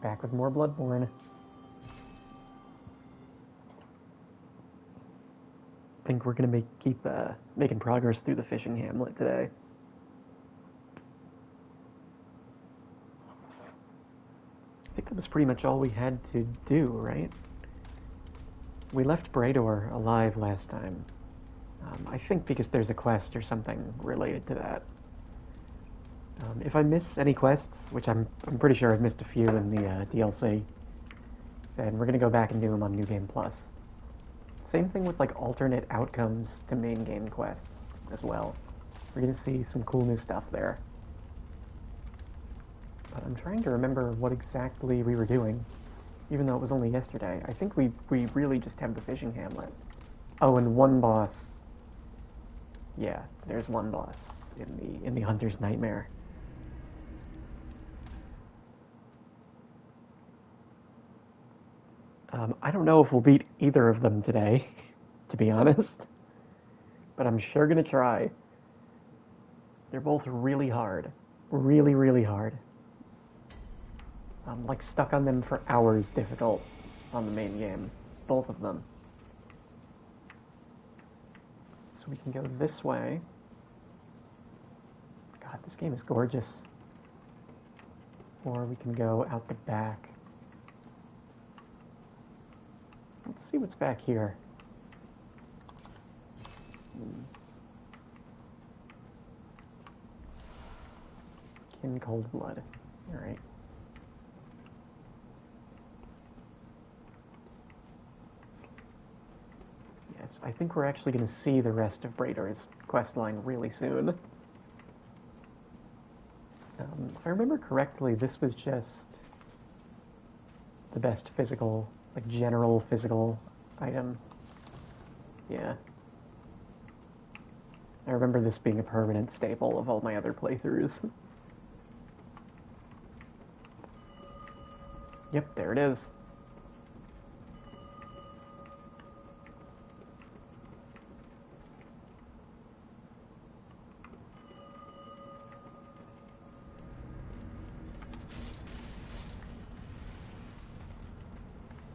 Back with more Bloodborne. I think we're gonna keep making progress through the fishing hamlet today. I think that was pretty much all we had to do, right? We left Brador alive last time. I think because there's a quest or something related to that. If I miss any quests, which I'm pretty sure I've missed a few in the DLC, then we're gonna go back and do them on New Game Plus. Same thing with like alternate outcomes to main game quests as well. We're gonna see some cool new stuff there. But I'm trying to remember what exactly we were doing, even though it was only yesterday. I think we really just have the fishing hamlet. Oh, and one boss. Yeah, there's one boss in the Hunter's Nightmare. I don't know if we'll beat either of them today, to be honest. But I'm sure gonna try. They're both really hard. Really, really hard. I'm like stuck on them for hours difficult on the main game. Both of them. So we can go this way. God, this game is gorgeous. Or we can go out the back. Let's see what's back here. Kin Cold Blood. Alright. Yes, I think we're actually going to see the rest of Brador's questline really soon. If I remember correctly, this was just the best physical, like general physical item. Yeah. I remember this being a permanent staple of all my other playthroughs. Yep, there it is.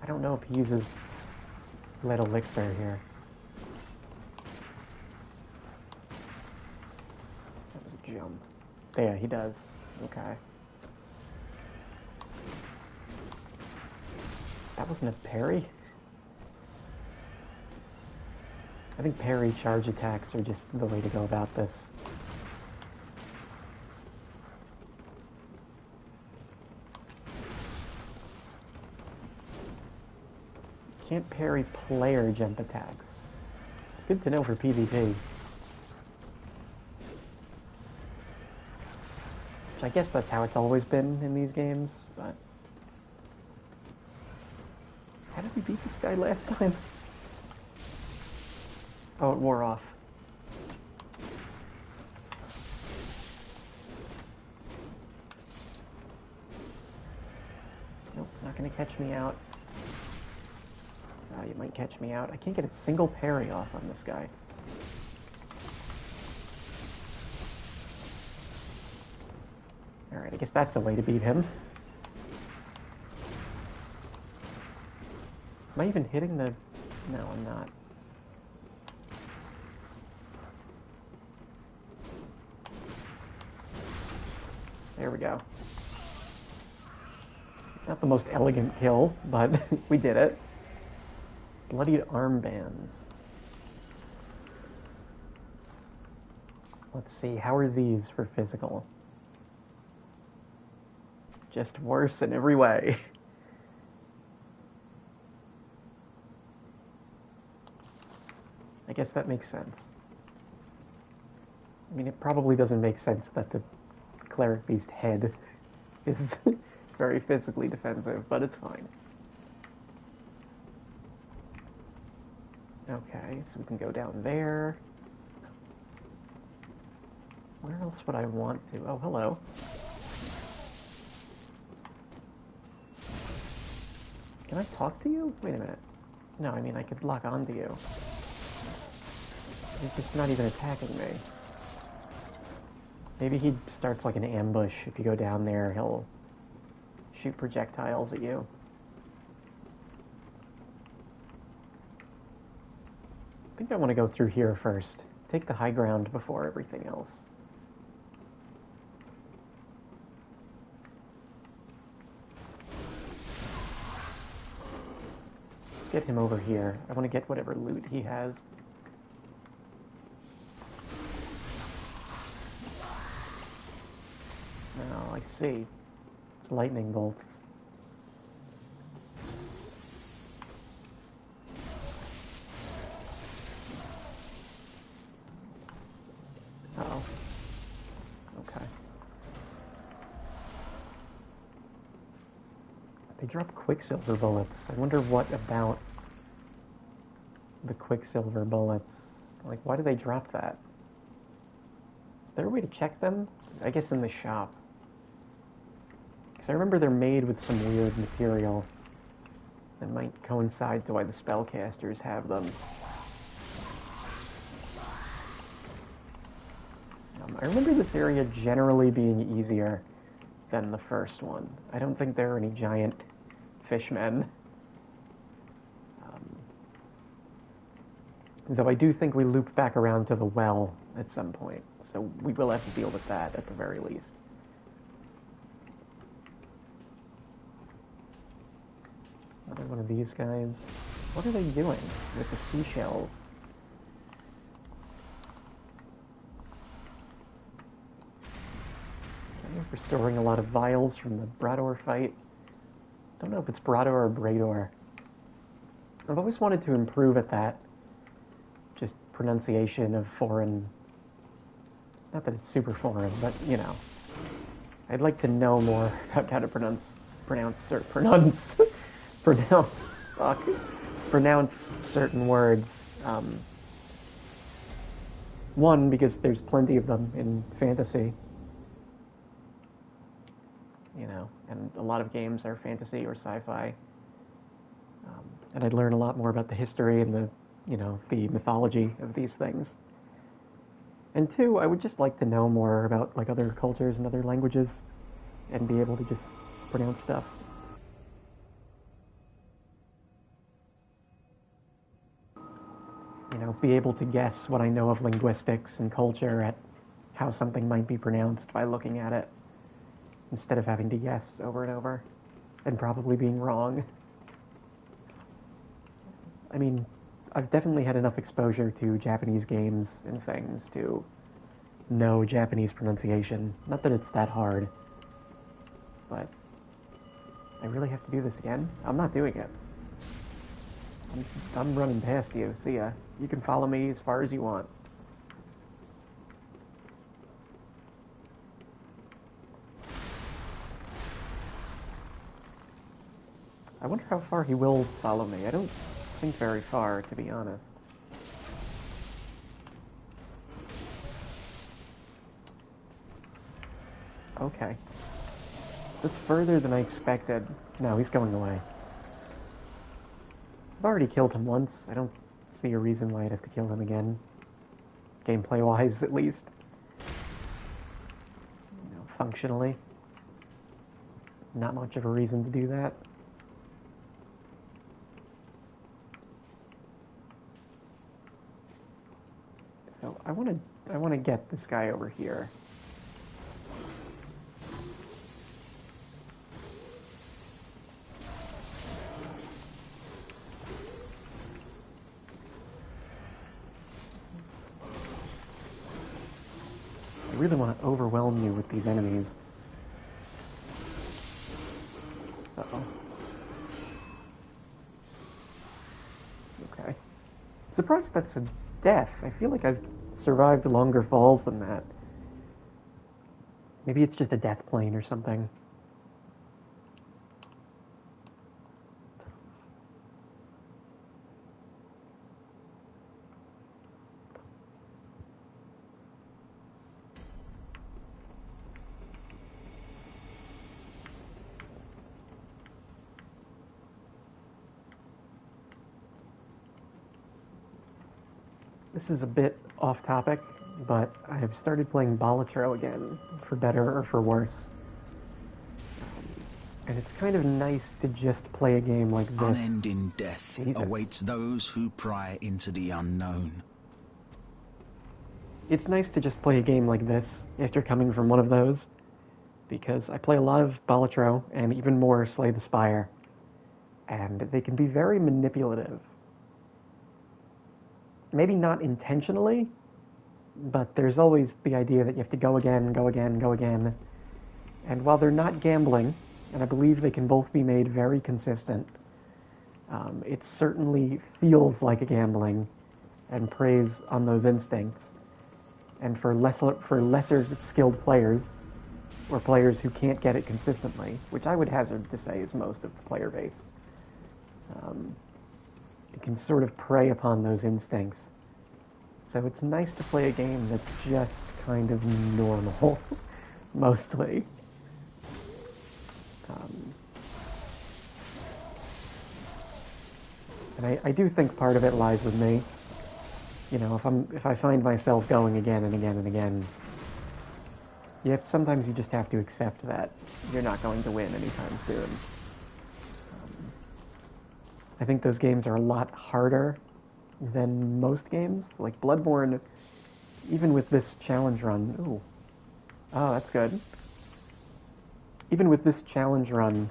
I don't know if he uses lead elixir here. That was a jump. Yeah, he does. Okay. That wasn't a parry? I think parry charge attacks are just the way to go about this. Can't parry player jump attacks. It's good to know for PvP. Which I guess that's how it's always been in these games, but... How did we beat this guy last time? Oh, it wore off. Nope, not gonna catch me out. You might catch me out. I can't get a single parry off on this guy. Alright, I guess that's the way to beat him. Am I even hitting the... No, I'm not. There we go. Not the most elegant kill, but we did it. Bloodied armbands. Let's see, how are these for physical? Just worse in every way. I guess that makes sense. I mean, it probably doesn't make sense that the cleric beast head is very physically defensive, but it's fine. Okay, so we can go down there. Where else would I want to? Oh, hello. Can I talk to you? Wait a minute. No, I mean, I could lock onto you. He's just not even attacking me. Maybe he starts like an ambush. If you go down there, he'll shoot projectiles at you. I think I want to go through here first. Take the high ground before everything else. Let's get him over here. I want to get whatever loot he has. Oh, I see. It's lightning bolts. Uh-oh. Okay. They drop Quicksilver bullets. I wonder what about the Quicksilver bullets. Like, why do they drop that? Is there a way to check them? I guess in the shop. Because I remember they're made with some weird material that might coincide to why the spellcasters have them. I remember this area generally being easier than the first one. I don't think there are any giant fishmen. Though I do think we loop back around to the well at some point, so we will have to deal with that at the very least. Another one of these guys. What are they doing with the seashells? We're storing a lot of vials from the Brador fight. Don't know if it's Brador or Brador. I've always wanted to improve at that. Just pronunciation of foreign... Not that it's super foreign, but, you know. I'd like to know more about how to pronounce certain words. One, because there's plenty of them in fantasy. You know, and a lot of games are fantasy or sci-fi. And I'd learn a lot more about the history and the, you know, the mythology of these things. And two, I would just like to know more about, like, other cultures and other languages and be able to just pronounce stuff. You know, be able to guess what I know of linguistics and culture at how something might be pronounced by looking at it, instead of having to guess over and over, and probably being wrong. I mean, I've definitely had enough exposure to Japanese games and things to know Japanese pronunciation. Not that it's that hard, but I really have to do this again? I'm not doing it. I'm running past you. See ya. You can follow me as far as you want. I wonder how far he will follow me. I don't think very far, to be honest. Okay. That's further than I expected. No, he's going away. I've already killed him once. I don't see a reason why I'd have to kill him again. Gameplay-wise, at least. You know, functionally. Not much of a reason to do that. So I want to get this guy over here. I really want to overwhelm you with these enemies. Uh-oh. Okay. Surprised that's a death. I feel like I've survived longer falls than that. Maybe it's just a death plane or something. This is a bit off topic, but I have started playing Balatro again, for better or for worse. And it's kind of nice to just play a game like this. Unending death awaits those who pry into the unknown. It's nice to just play a game like this after coming from one of those, because I play a lot of Balatro and even more Slay the Spire, and they can be very manipulative. Maybe not intentionally, but there's always the idea that you have to go again, go again, go again. And while they're not gambling, and I believe they can both be made very consistent, it certainly feels like a gambling and preys on those instincts. And for lesser skilled players, or players who can't get it consistently, which I would hazard to say is most of the player base, it can sort of prey upon those instincts. So it's nice to play a game that's just kind of normal, mostly. And I do think part of it lies with me. You know, if I find myself going again and again and again, sometimes you just have to accept that you're not going to win anytime soon. I think those games are a lot harder than most games. Like Bloodborne, even with this challenge run, oh, that's good. Even with this challenge run,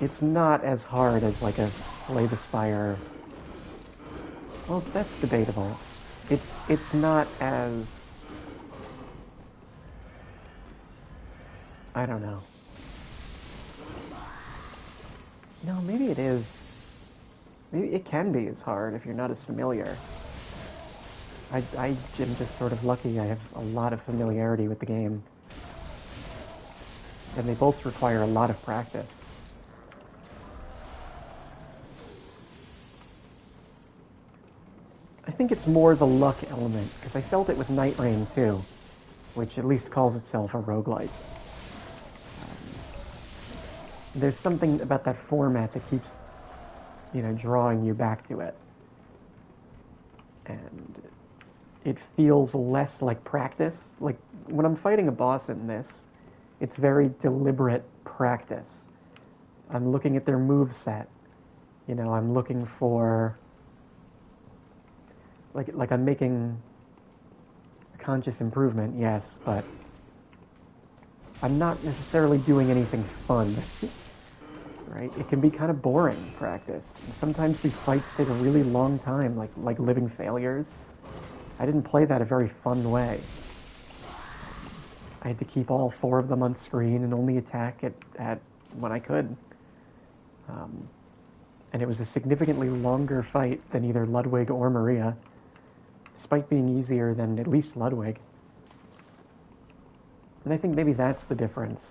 it's not as hard as like a Slay the Spire. Well, that's debatable. It's not as, I don't know. No, maybe it is. Maybe it can be as hard if you're not as familiar. I am just sort of lucky. I have a lot of familiarity with the game. And they both require a lot of practice. I think it's more the luck element, because I felt it with Night Rain too, which at least calls itself a roguelike. There's something about that format that keeps, drawing you back to it. And it feels less like practice. Like, when I'm fighting a boss in this, it's very deliberate practice. I'm looking at their moveset. I'm looking for, like I'm making a conscious improvement, yes, but I'm not necessarily doing anything fun, right? It can be kind of boring practice. And sometimes these fights take a really long time, like Living Failures. I didn't play that a very fun way. I had to keep all 4 of them on screen and only attack at when I could. And it was a significantly longer fight than either Ludwig or Maria, despite being easier than at least Ludwig. And I think maybe that's the difference.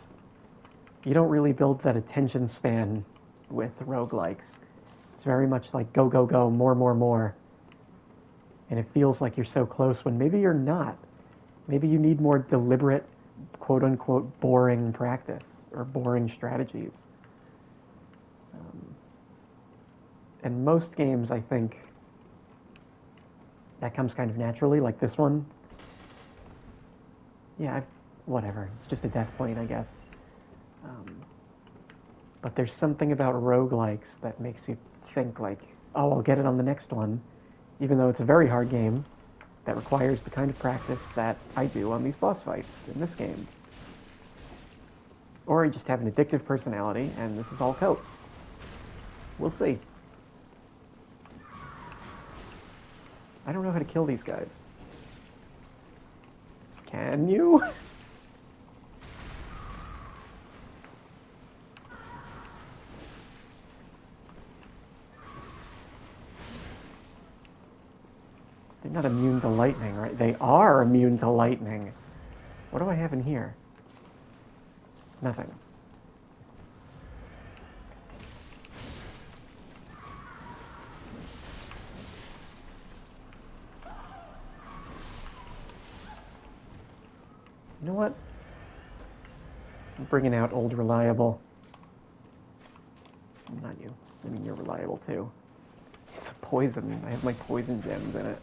You don't really build that attention span with roguelikes. It's very much like go, go, go, more, more, more. And it feels like you're so close when maybe you're not. Maybe you need more deliberate, quote-unquote, boring practice or boring strategies. And most games, I think, that comes kind of naturally, like this one. Yeah, whatever. It's just a death point, I guess. But there's something about roguelikes that makes you think like, oh, I'll get it on the next one, even though it's a very hard game that requires the kind of practice that I do on these boss fights in this game. Or you just have an addictive personality, and this is all cope. We'll see. I don't know how to kill these guys. Can you? They're not immune to lightning, right? They are immune to lightning. What do I have in here? Nothing. You know what? I'm bringing out Old Reliable. Not you. I mean, you're reliable too. It's a poison. I have my poison gems in it.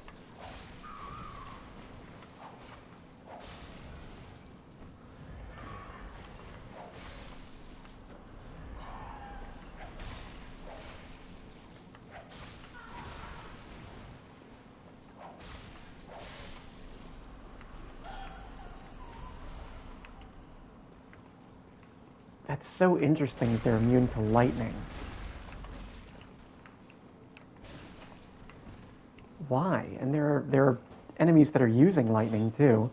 That's so interesting that they're immune to lightning. Why? And there are enemies that are using lightning too,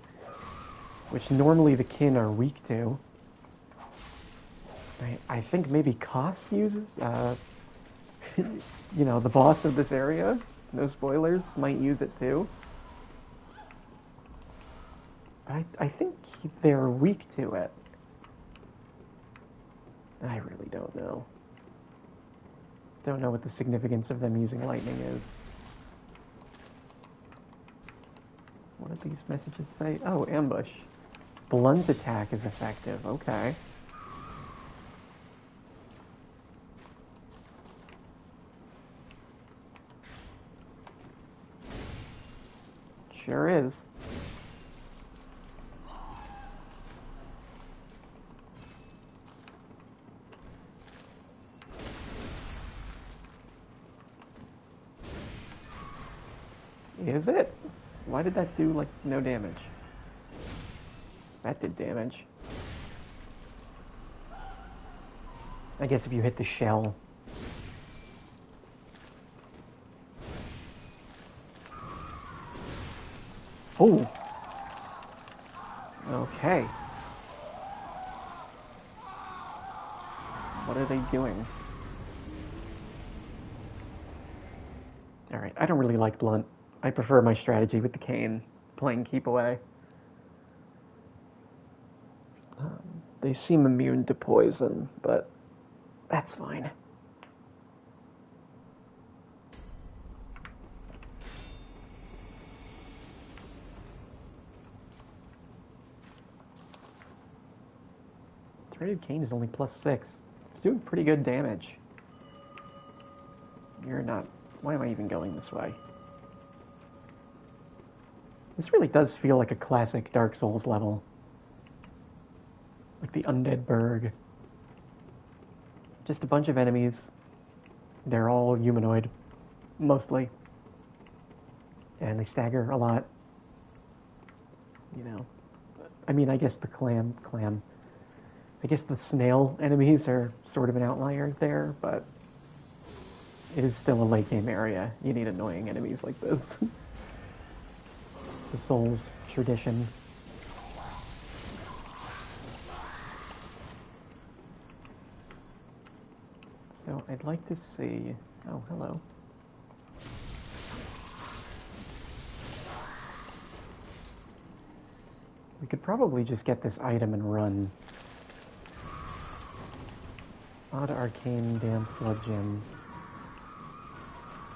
which normally the kin are weak to. I think maybe Koss uses, you know, the boss of this area. No spoilers, might use it too. I think they're weak to it. I really don't know. Don't know what the significance of them using lightning is. What did these messages say? Oh, ambush. Blunt attack is effective. Okay. Sure is. Is it? Why did that do, like, no damage? That did damage. I guess if you hit the shell. Oh! Okay. What are they doing? Alright, I don't really like Blunt. I prefer my strategy with the cane, playing keep away. They seem immune to poison, but that's fine. Threaded cane is only +6. It's doing pretty good damage. You're not... Why am I even going this way? This really does feel like a classic Dark Souls level. Like the Undead Burg. Just a bunch of enemies. They're all humanoid. Mostly. And they stagger a lot. You know. I mean, I guess the clam... I guess the snail enemies are sort of an outlier there, but it is still a late game area. You need annoying enemies like this. The Souls tradition. So I'd like to see... Oh, hello. We could probably just get this item and run. Odd arcane damp blood gem.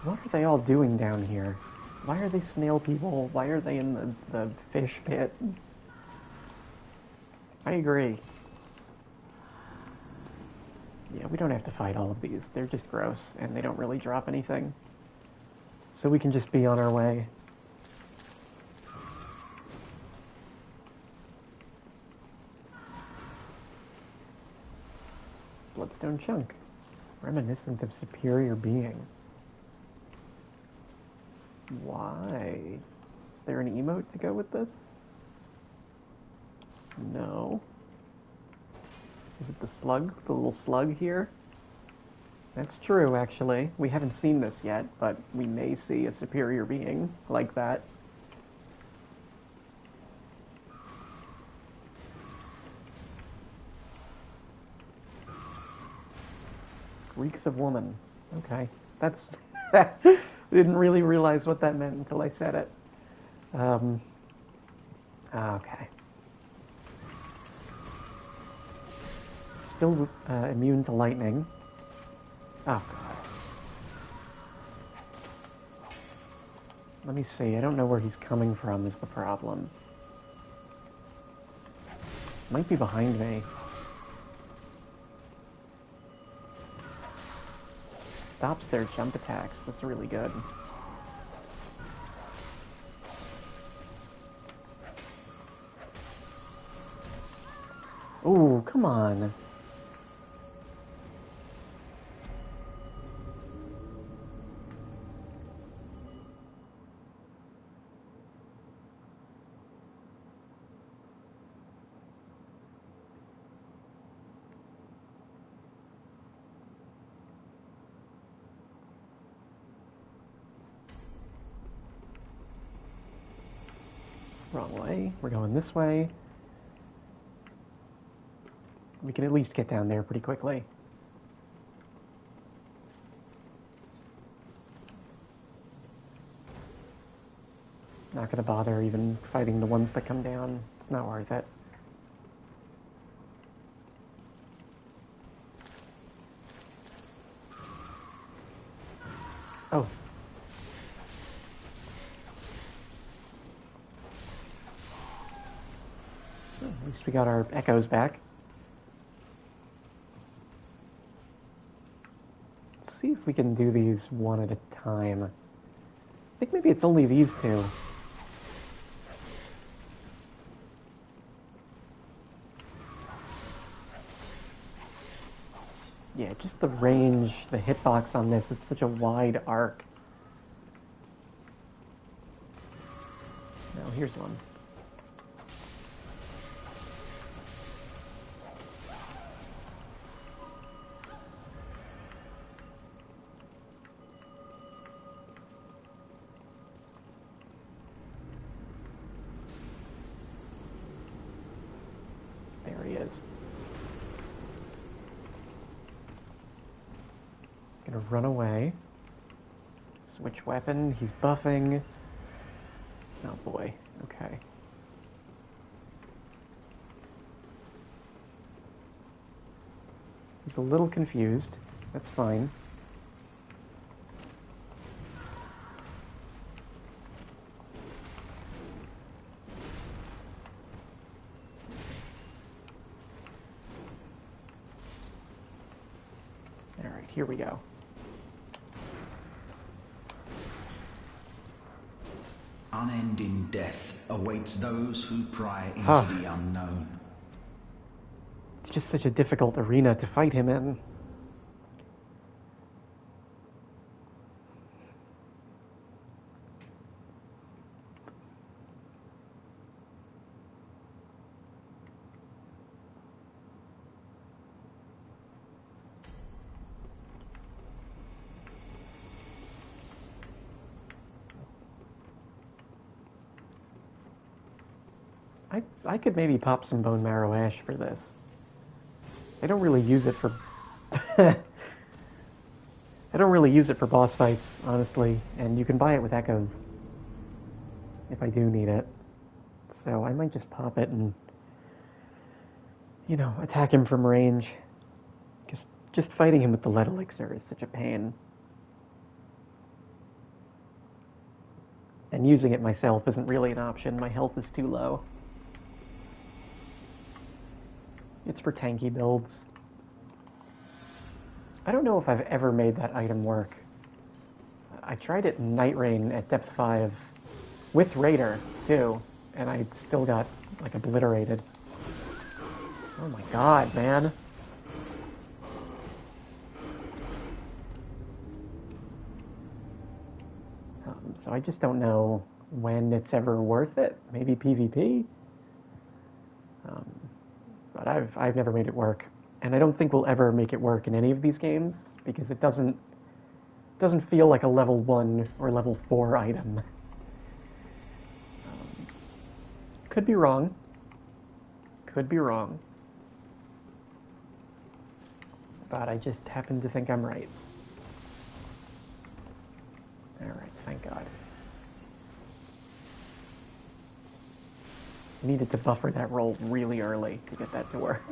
What are they all doing down here? Why are they snail people? Why are they in the fish pit? I agree. Yeah, we don't have to fight all of these. They're just gross, and they don't really drop anything. So we can just be on our way. Bloodstone chunk. Reminiscent of superior being. Why? Is there an emote to go with this? No. Is it the slug? The little slug here? That's true, actually. We haven't seen this yet, but we may see a superior being like that. Reeks of woman. Okay. That's... Didn't really realize what that meant until I said it. Okay. Still immune to lightning. Oh, God. Let me see. I don't know where he's coming from is the problem. Might be behind me. Stops their jump attacks. That's really good. Ooh, come on. Wrong way. We're going this way. We can at least get down there pretty quickly. Not gonna bother even fighting the ones that come down. It's not worth it. Oh. At least we got our echoes back. Let's see if we can do these one at a time. I think maybe it's only these two. Yeah, just the range, the hitbox on this, it's such a wide arc. Now, here's one. There he is. Gonna run away. Switch weapon. He's buffing. Oh boy. Okay. He's a little confused. That's fine. All right, here we go. Unending death awaits those who pry into the unknown. It's just such a difficult arena to fight him in. I could maybe pop some bone marrow ash for this. I don't really use it for I don't really use it for boss fights, honestly, and you can buy it with echoes if I do need it. So I might just pop it and, you know, attack him from range. Because just fighting him with the lead elixir is such a pain. And using it myself isn't really an option. My health is too low. It's for tanky builds. I don't know if I've ever made that item work. I tried it in Night Rain at depth 5 with Raider, too, and I still got, like, obliterated. Oh my god, man. So I just don't know when it's ever worth it. Maybe PvP? But I've never made it work. And I don't think we'll ever make it work in any of these games, because it doesn't feel like a level 1 or level 4 item. Could be wrong. Could be wrong. But I just happen to think I'm right. Alright, thank God. I needed to buffer that roll really early to get that to work.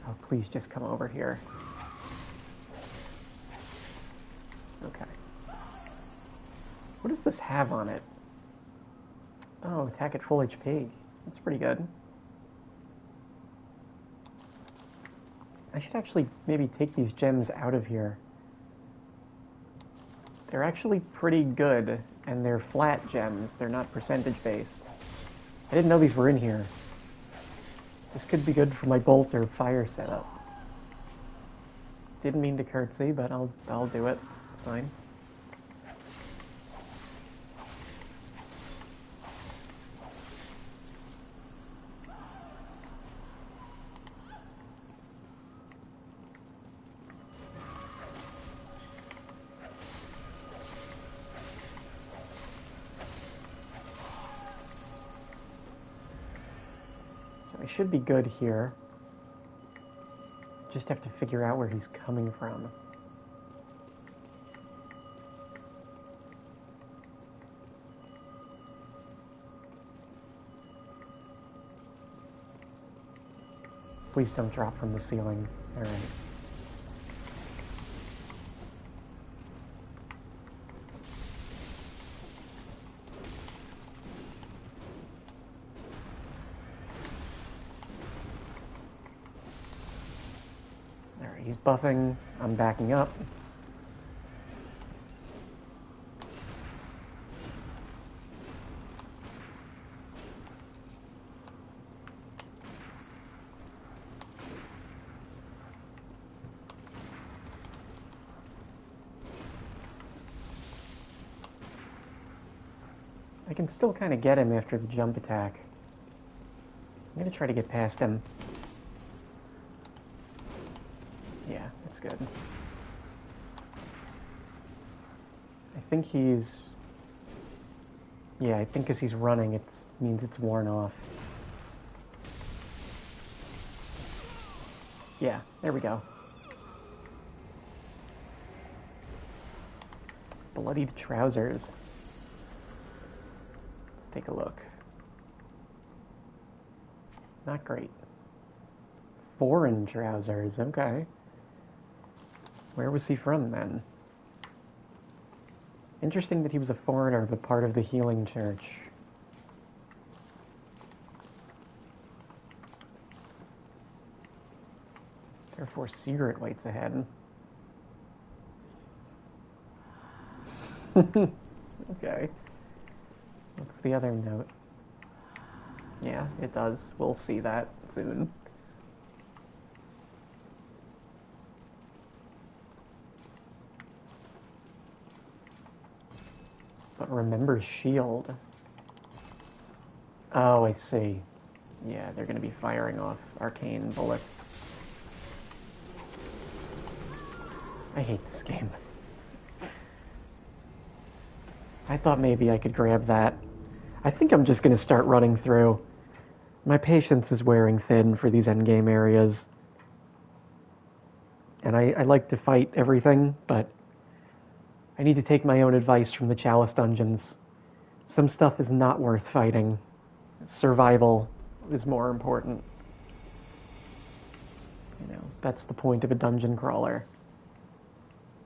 Oh, please just come over here. Okay. What does this have on it? Oh, attack at full HP. That's pretty good. I should actually maybe take these gems out of here. They're actually pretty good, and they're flat gems. They're not percentage-based. I didn't know these were in here. This could be good for my bolt or fire setup. Didn't mean to curtsy, but I'll do it. It's fine. I should be good here. Just have to figure out where he's coming from. Please don't drop from the ceiling. All right. He's buffing. I'm backing up. I can still kind of get him after the jump attack. I'm going to try to get past him. Yeah, that's good. I think he's... Yeah, I think because he's running, it means it's worn off. Yeah, there we go. Bloodied trousers. Let's take a look. Not great. Foreign trousers, okay. Where was he from, then? Interesting that he was a foreigner, but part of the healing church. Therefore, secret waits ahead. Okay. What's the other note? Yeah, it does. We'll see that soon. But remember shield. Oh, I see. Yeah, they're going to be firing off arcane bullets. I hate this game. I thought maybe I could grab that. I think I'm just going to start running through. My patience is wearing thin for these endgame areas. And I like to fight everything, but I need to take my own advice from the Chalice dungeons. Some stuff is not worth fighting. Survival is more important. You know, that's the point of a dungeon crawler.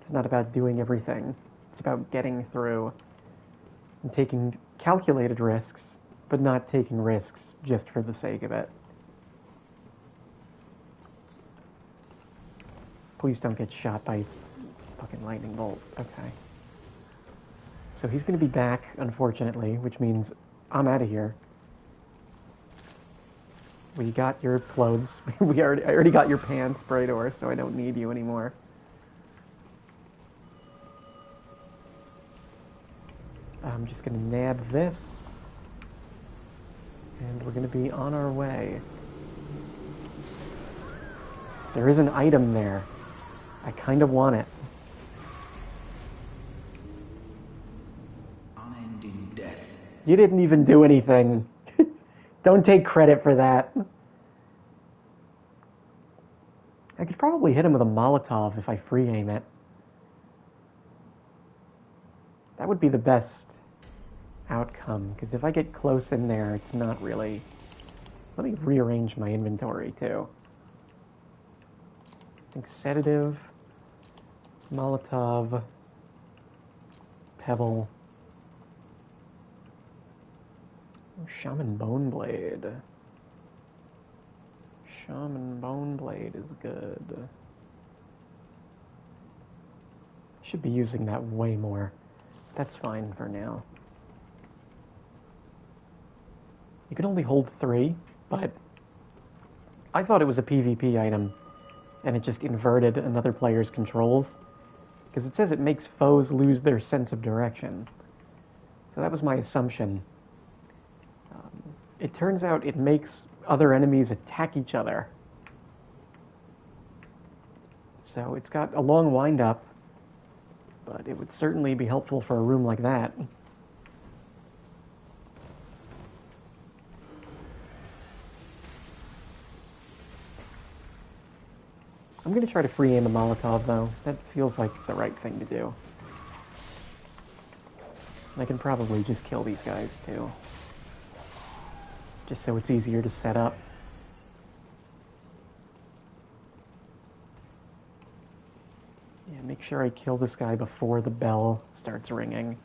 It's not about doing everything. It's about getting through and taking calculated risks, but not taking risks just for the sake of it. Please don't get shot by fucking lightning bolt. Okay. So he's going to be back, unfortunately, which means I'm out of here. We got your clothes. I already got your pants, Brador, so I don't need you anymore. I'm just going to nab this, and we're going to be on our way. There is an item there. I kind of want it. Unending death. You didn't even do anything. Don't take credit for that. I could probably hit him with a Molotov if I free aim it. That would be the best outcome, because if I get close in there, it's not really... Let me rearrange my inventory, too. I think sedative, Molotov, pebble, Shaman Boneblade. Shaman Boneblade is good. Should be using that way more. That's fine for now. You can only hold 3, but I thought it was a PvP item, and it just inverted another player's controls, because it says it makes foes lose their sense of direction. So that was my assumption. It turns out it makes other enemies attack each other. So it's got a long wind-up, but it would certainly be helpful for a room like that. I'm gonna try to free aim a Molotov, though. That feels like the right thing to do. I can probably just kill these guys, too. Just so it's easier to set up. Yeah, make sure I kill this guy before the bell starts ringing.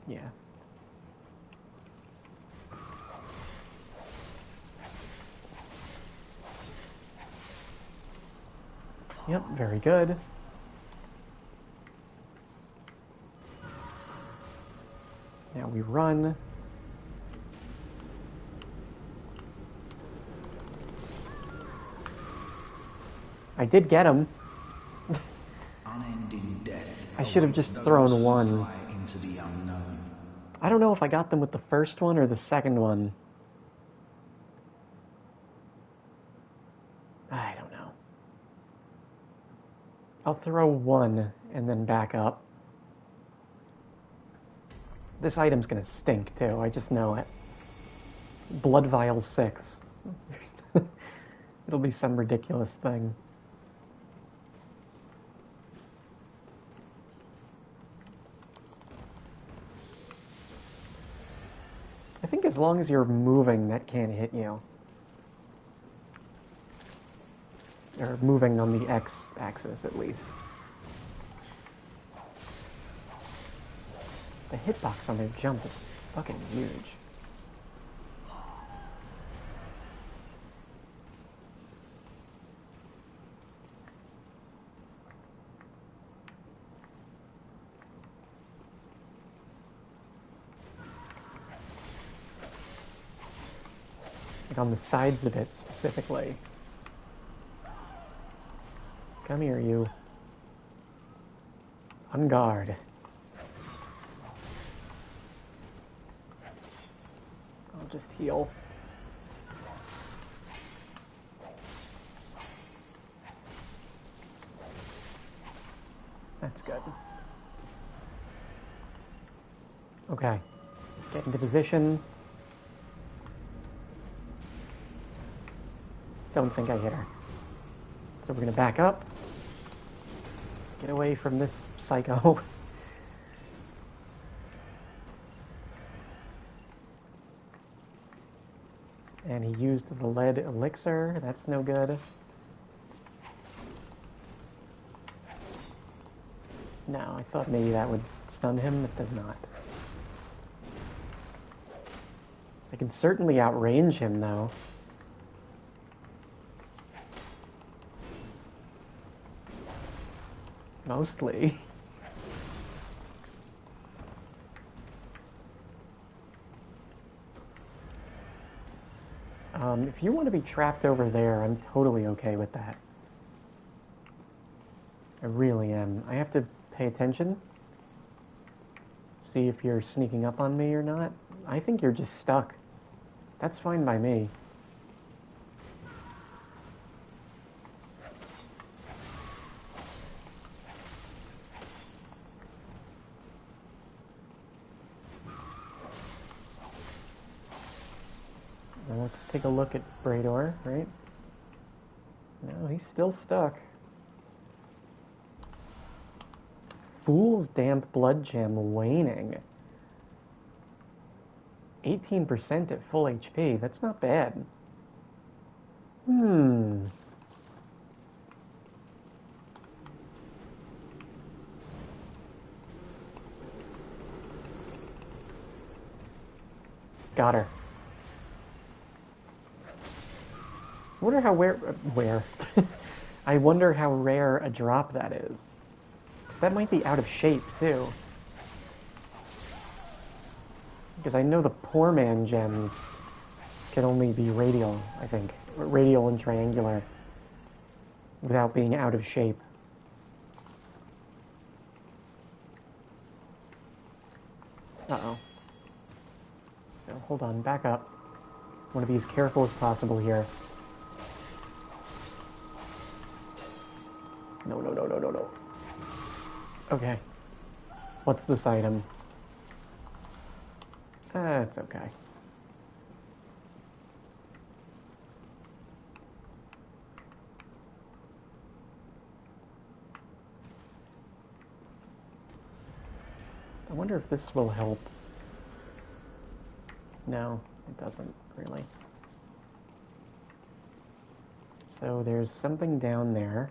Yeah. Yep, very good. Now we run. I did get him. Unending death. I should have just thrown one. Into the unknown. I don't know if I got them with the first one or the second one. I don't know. I'll throw one and then back up. This item's gonna stink too, I just know it. Blood Vial 6. It'll be some ridiculous thing. I think as long as you're moving, that can't hit you. Or moving on the X-axis, at least. The hitbox on their jump is fucking huge. Like on the sides of it, specifically. Come here, you. On guard. I'll just heal. That's good. Okay. Get into position. Don't think I hit her. So we're gonna back up. Get away from this psycho. And he used the lead elixir. That's no good. No, I thought maybe that would stun him. It does not. I can certainly outrange him, though. Mostly. If you want to be trapped over there, I'm totally okay with that. I really am. I have to pay attention. See if you're sneaking up on me or not. I think you're just stuck. That's fine by me. Now let's take a look at Brador, right? No, he's still stuck. Fool's Damp Blood Gem waning. 18% at full HP. That's not bad. Got her. I wonder how where I wonder how rare a drop that is. 'Cause that might be out of shape too. Because I know the poor man gems can only be radial, I think. Or radial and triangular. Without being out of shape. Uh-oh. So, hold on, back up. I want to be as careful as possible here. No. Okay. What's this item? It's okay. I wonder if this will help. No, it doesn't, really. So there's something down there.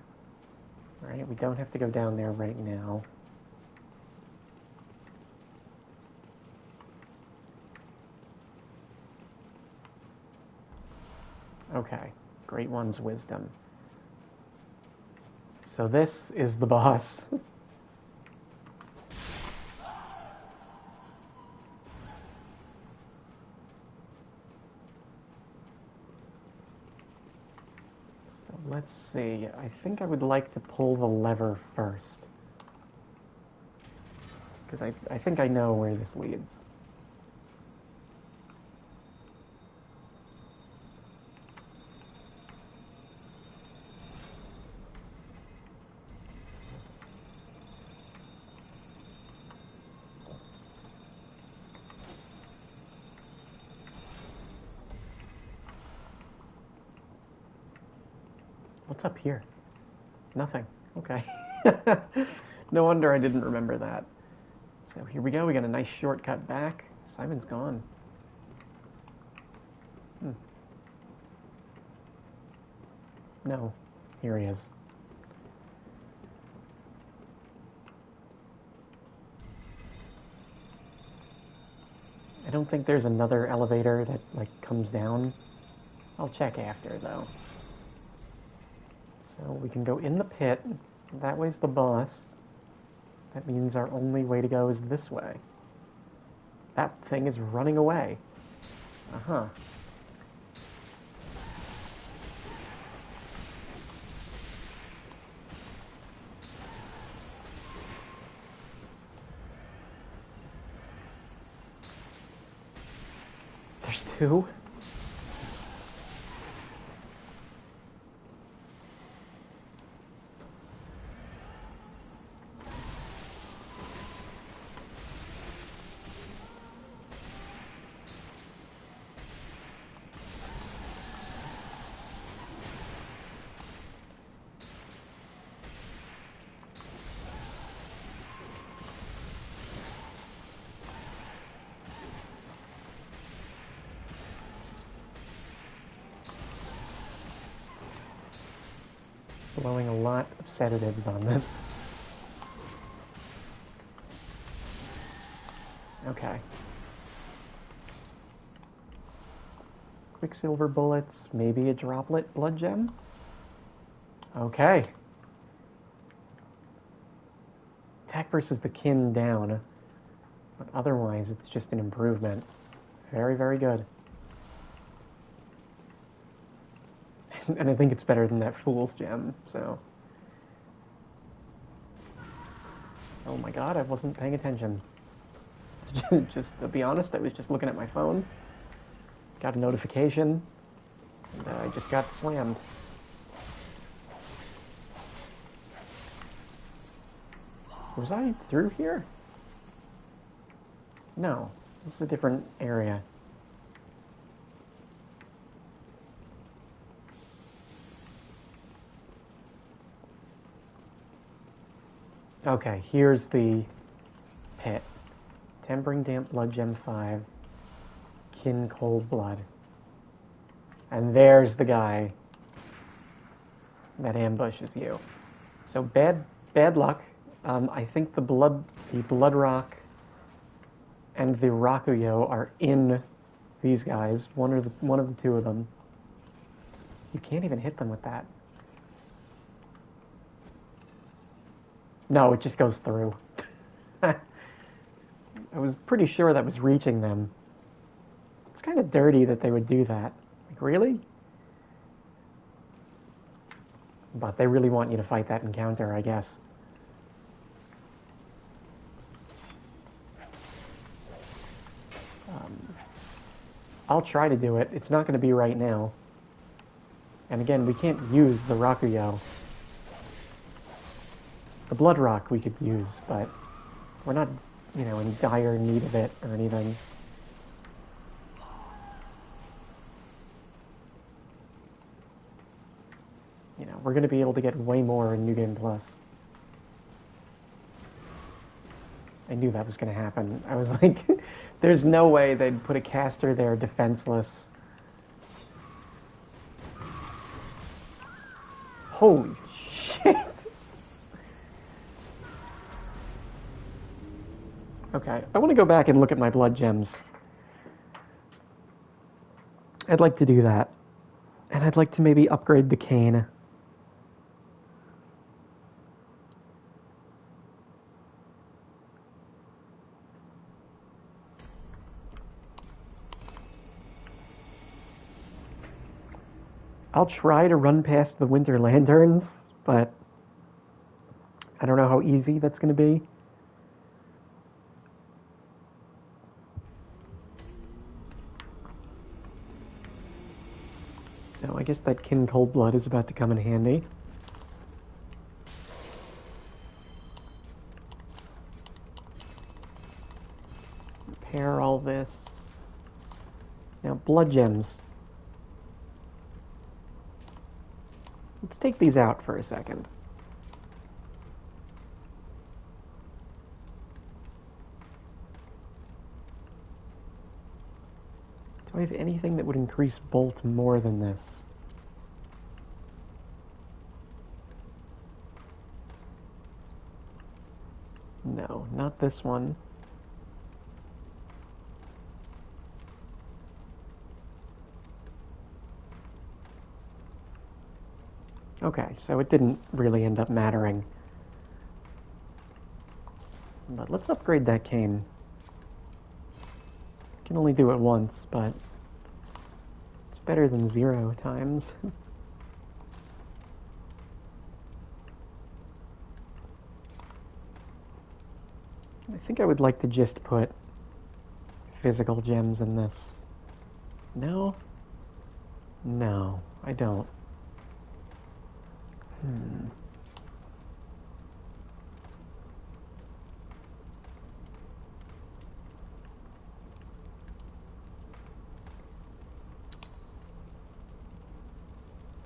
Right, we don't have to go down there right now. Okay, Great One's Wisdom. So this is the boss. Let's see, I think I would like to pull the lever first. Because I think I know where this leads. What's up here? Nothing. Okay. No wonder I didn't remember that. So here we go. We got a nice shortcut back. Simon's gone. No. Here he is. I don't think there's another elevator that, like, comes down. I'll check after, though. So we can go in the pit. That way's the boss. That means our only way to go is this way. That thing is running away. Uh-huh. There's two? Blowing a lot of sedatives on this. Okay. Quicksilver bullets, maybe a droplet blood gem? Okay. Attack versus the kin down, but otherwise it's just an improvement. Very, very good. And I think it's better than that fool's gem, so... Oh my god, I wasn't paying attention. Just to be honest, I was just looking at my phone. Got a notification, and I just got slammed. Was I through here? No, this is a different area. Okay, here's the pit. Tempering Damp Blood Gem 5. Kin Cold Blood. And there's the guy that ambushes you. So bad luck. I think the blood rock and the Rakuyo are in these guys. One of the two of them. You can't even hit them with that. No, it just goes through. I was pretty sure that was reaching them. It's kind of dirty that they would do that. Like, really? But they really want you to fight that encounter, I guess. I'll try to do it. It's not going to be right now. And again, we can't use the Rakuyo. The Blood Rock we could use, but We're not, in dire need of it or anything. We're going to be able to get way more in New Game Plus. I knew that was going to happen. I was like, there's no way they'd put a caster there defenseless. Holy shit! Okay, I want to go back and look at my blood gems. I'd like to do that. And I'd like to maybe upgrade the cane. I'll try to run past the winter lanterns, but I don't know how easy that's going to be. So I guess that Kin Cold Blood is about to come in handy. Repair all this. Now, blood gems. Let's take these out for a second. Do I have anything that would increase bolt more than this? No, not this one. Okay, so it didn't really end up mattering. But let's upgrade that cane. Can only do it once, but it's better than 0 times. I think I would like to just put physical gems in this. No? No, I don't.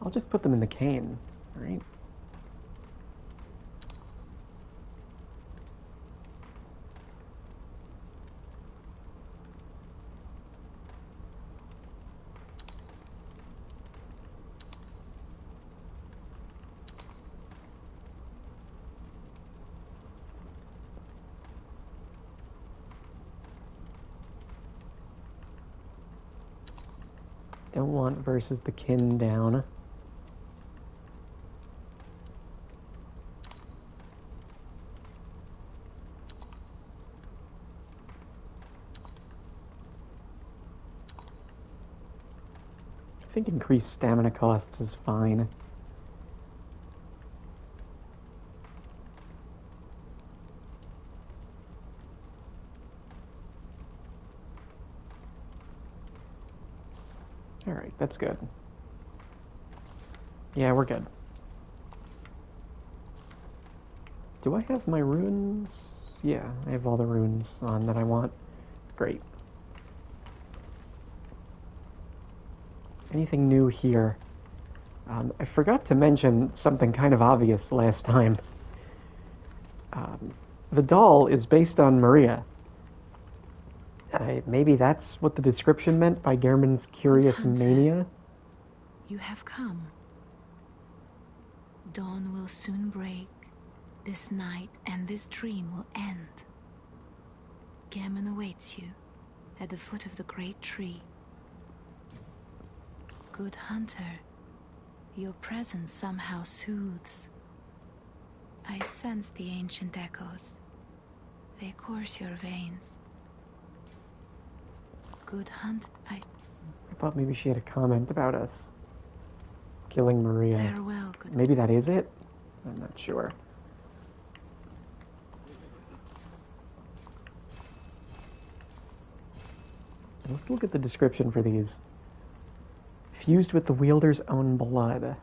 I'll just put them in the cane, right? Don't want versus the kin down. I think increased stamina costs is fine. Alright, that's good. Yeah, we're good. Do I have my runes? Yeah, I have all the runes on that I want. Great. Anything new here? I forgot to mention something kind of obvious last time. The doll is based on Maria. Maybe that's what the description meant by Gehrman's curious mania? You have come. Dawn will soon break. This night and this dream will end. Gehrman awaits you at the foot of the great tree. Good hunter, your presence somehow soothes. I sense the ancient echoes. They course your veins. Good hunt. I thought maybe she had a comment about us killing Maria. Farewell, good. Maybe that is it? I'm not sure. Let's look at the description for these. Fused with the wielder's own blood.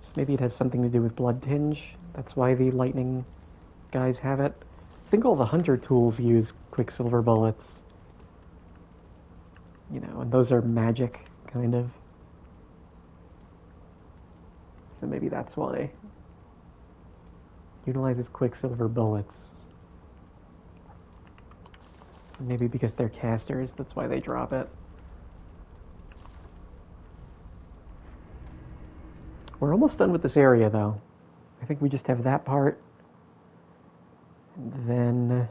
So Maybe it has something to do with blood tinge. That's why the lightning guys have it. I think all the hunter tools use quicksilver bullets. You know, and those are magic, kind of. So maybe that's why. Utilizes quicksilver bullets. Maybe because they're casters, that's why they drop it. We're almost done with this area, though. I think we just have that part. And then...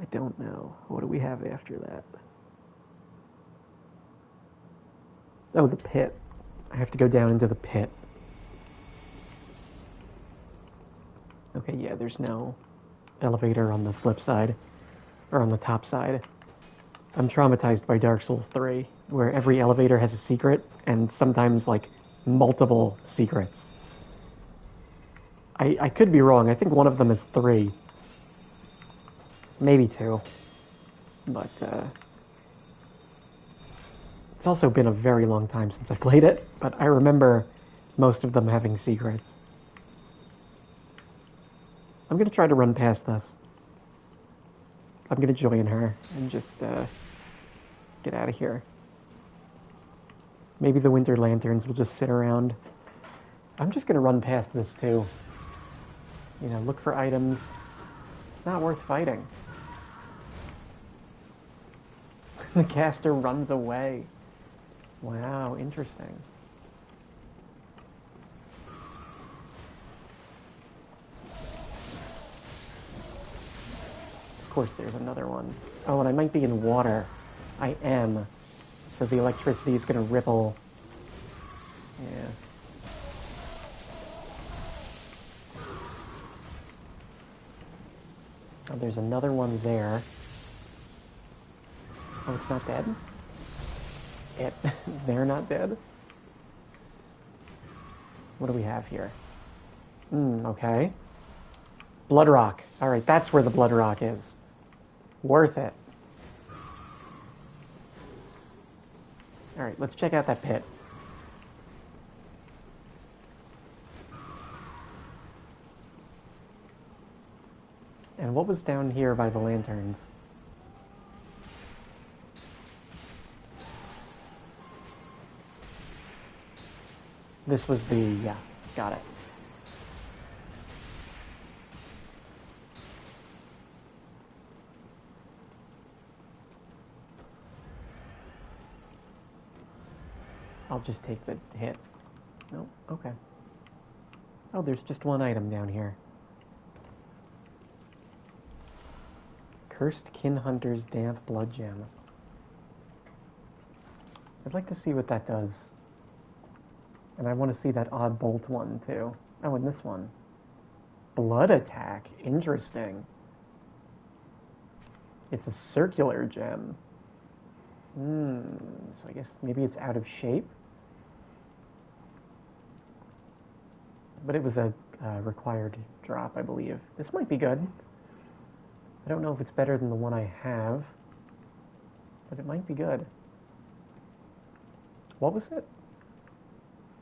I don't know. What do we have after that? Oh, the pit. I have to go down into the pit. Okay, yeah, there's no elevator on the flip side. Or on the top side. I'm traumatized by Dark Souls 3, where every elevator has a secret, and sometimes, like, multiple secrets. I could be wrong. I think one of them is 3. Maybe 2. But, it's also been a very long time since I played it, but I remember most of them having secrets. I'm gonna try to run past this. I'm gonna join her and just, get out of here. Maybe the winter lanterns will just sit around. I'm just gonna run past this too. You know, look for items. It's not worth fighting. The caster runs away. Wow, interesting. Of course there's another one. Oh, and I might be in water. I am. So the electricity is going to ripple. Yeah. Oh, there's another one there. Oh, it's not dead? They're not dead? What do we have here? Okay. Blood rock. Alright, that's where the blood rock is. Worth it. Alright, let's check out that pit. And what was down here by the lanterns? This was the... yeah, got it. I'll just take the hit. No, okay. Oh, there's just one item down here. Cursed Kin Hunter's Damp Blood Gem. I'd like to see what that does. And I want to see that odd bolt one, too. Oh, and this one. Blood attack. Interesting. It's a circular gem. So I guess maybe it's out of shape? But it was a required drop, I believe. This might be good. I don't know if it's better than the one I have, but it might be good. What was it?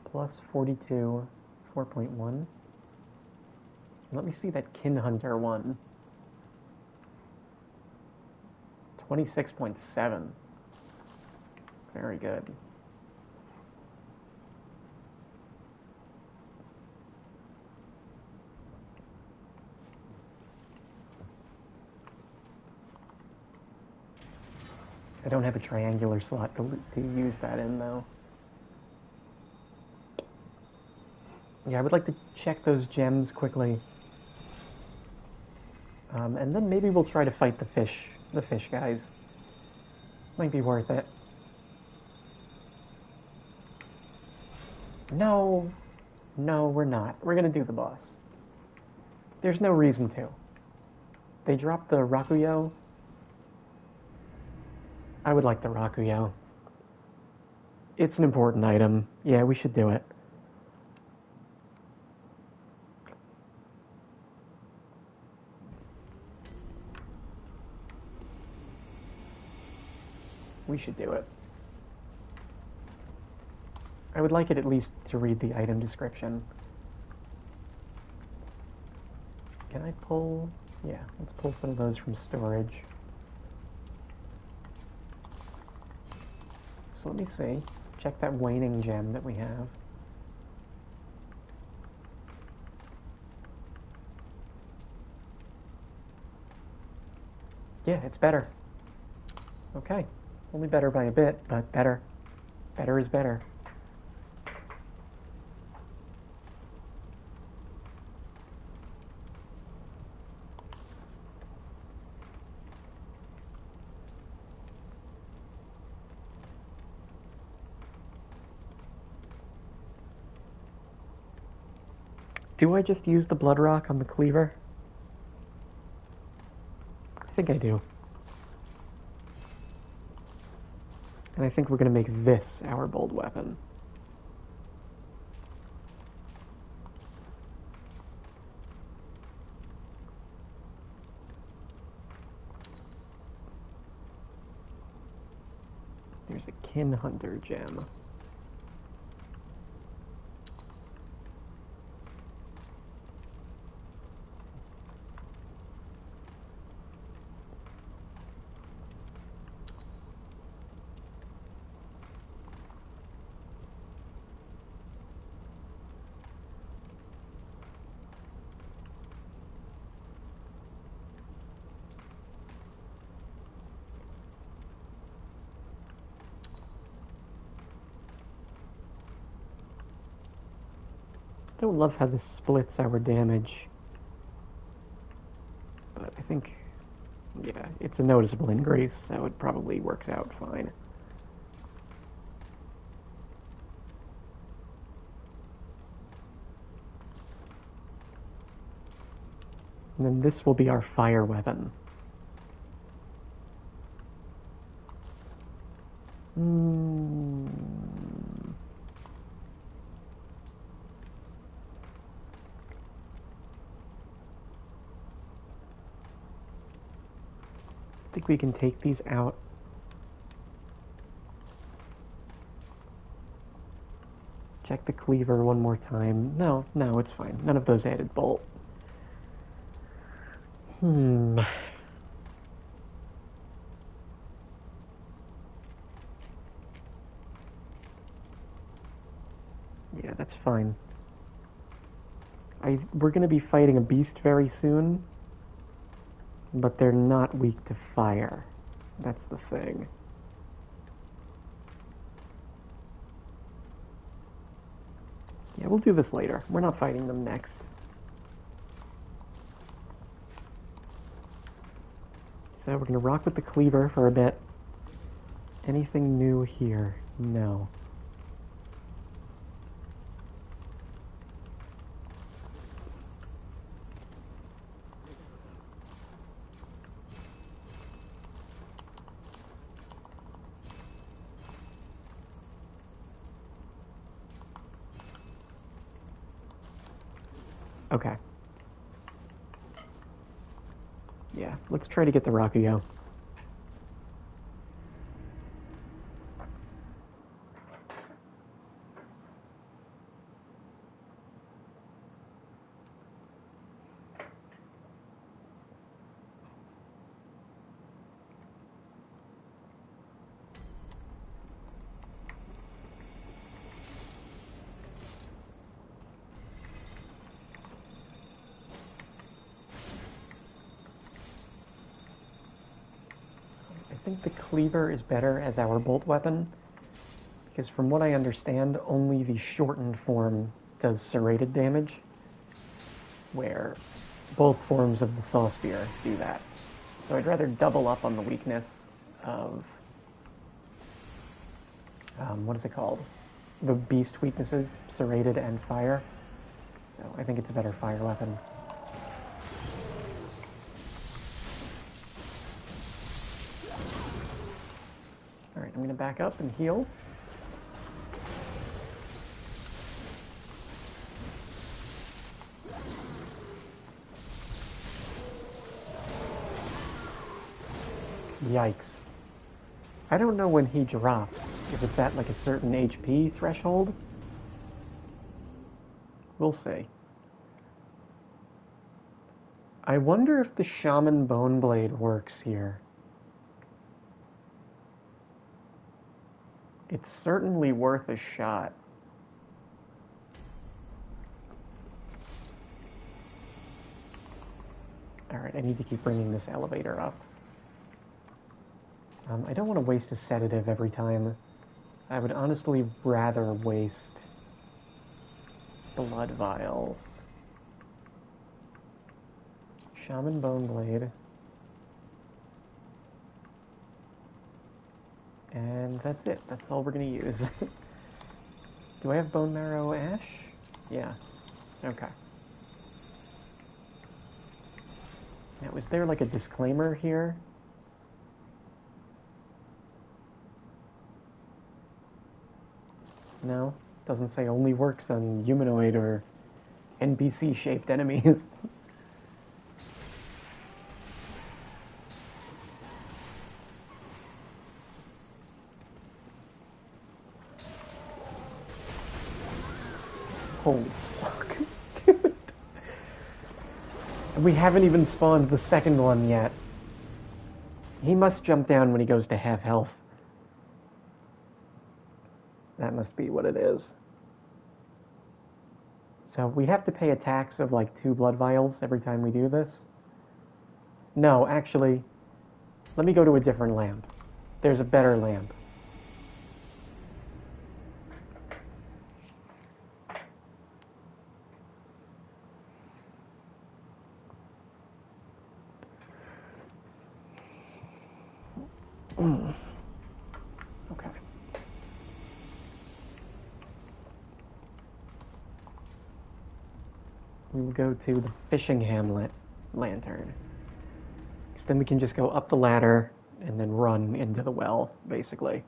Plus 42, 4.1. Let me see that Kin Hunter one. 26.7. Very good. I don't have a triangular slot to use that in, though. Yeah, I would like to check those gems quickly. And then maybe we'll try to fight the fish guys. Might be worth it. No, we're not. We're gonna do the boss. There's no reason to. They dropped the Rakuyo. I would like the Rakuyo. It's an important item. Yeah, we should do it. We should do it. I would like it at least to read the item description. Can I pull... Yeah, let's pull some of those from storage. So let me see. Check that waning gem that we have. Yeah, it's better. Okay. Only better by a bit, but better. Better is better. Do I just use the blood rock on the cleaver? I think I do. And I think we're going to make this our bold weapon. There's a kin hunter gem. I don't love how this splits our damage. But I think, yeah, it's a noticeable increase, so it probably works out fine. And then this will be our fire weapon. I think we can take these out. Check the cleaver one more time. No, it's fine. None of those added bolt. Yeah, that's fine. We're going to be fighting a beast very soon, but they're not weak to fire. That's the thing. Yeah, we'll do this later. We're not fighting them next. So we're going to rock with the cleaver for a bit. Anything new here? No. Okay. Yeah, let's try to get the Rakugo. I think the cleaver is better as our bolt weapon, because from what I understand, only the shortened form does serrated damage, where both forms of the saw spear do that. So I'd rather double up on the weakness of, what is it called? The beast weaknesses, serrated and fire. So I think it's a better fire weapon. Alright, I'm going to back up and heal. Yikes. I don't know when he drops. if it's at like a certain HP threshold. We'll see. I wonder if the Shaman Bone Blade works here. It's certainly worth a shot. Alright, I need to keep bringing this elevator up. I don't want to waste a sedative every time. I would honestly rather waste blood vials. Shaman Bone Blade. And that's it. That's all we're going to use. Do I have Bone Marrow Ash? Yeah. Okay. Now, is there like a disclaimer here? No? Doesn't say only works on humanoid or NPC-shaped enemies. Holy fuck. Dude. We haven't even spawned the second one yet. He must jump down when he goes to half health. That must be what it is. So we have to pay a tax of like 2 blood vials every time we do this? No, actually, let me go to a different lamp. There's a better lamp. Okay. We will go to the fishing Hamlet lantern. Because then we can just go up the ladder and then run into the well, basically.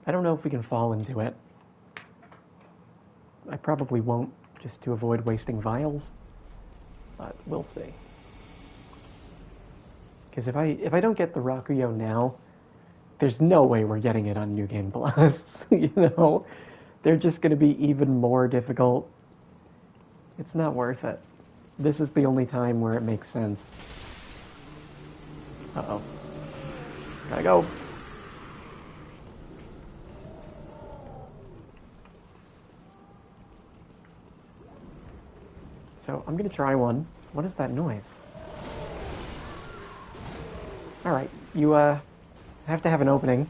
I don't know if we can fall into it. I probably won't, just to avoid wasting vials. But we'll see. Because if I don't get the Rakuyo now, there's no way we're getting it on New Game Plus. You know? They're just going to be even more difficult. It's not worth it. This is the only time where it makes sense. Uh-oh. Gotta go. So, I'm gonna try one. What is that noise? Alright, you, have to have an opening.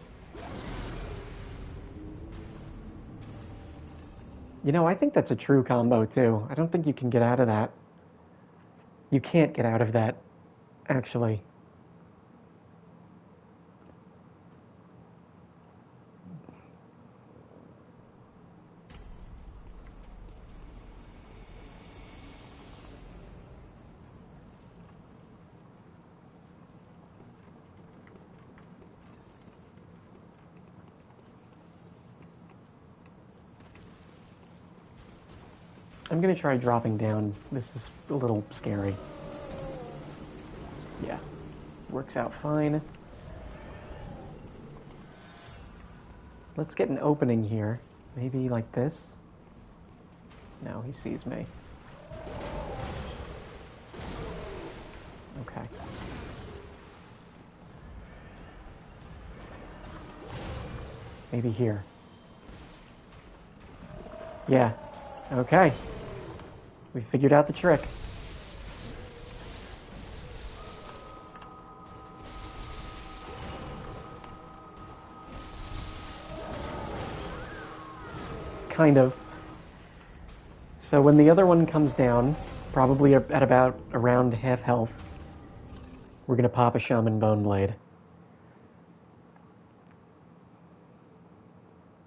You know, I think that's a true combo, too. I don't think you can get out of that. You can't get out of that, actually. I'm gonna try dropping down. This is a little scary. Yeah, works out fine. Let's get an opening here. Maybe like this. No, he sees me. Okay. Maybe here. Yeah. Okay. We figured out the trick. Kind of. So when the other one comes down, probably at about around half health, we're gonna pop a Shaman Bone Blade.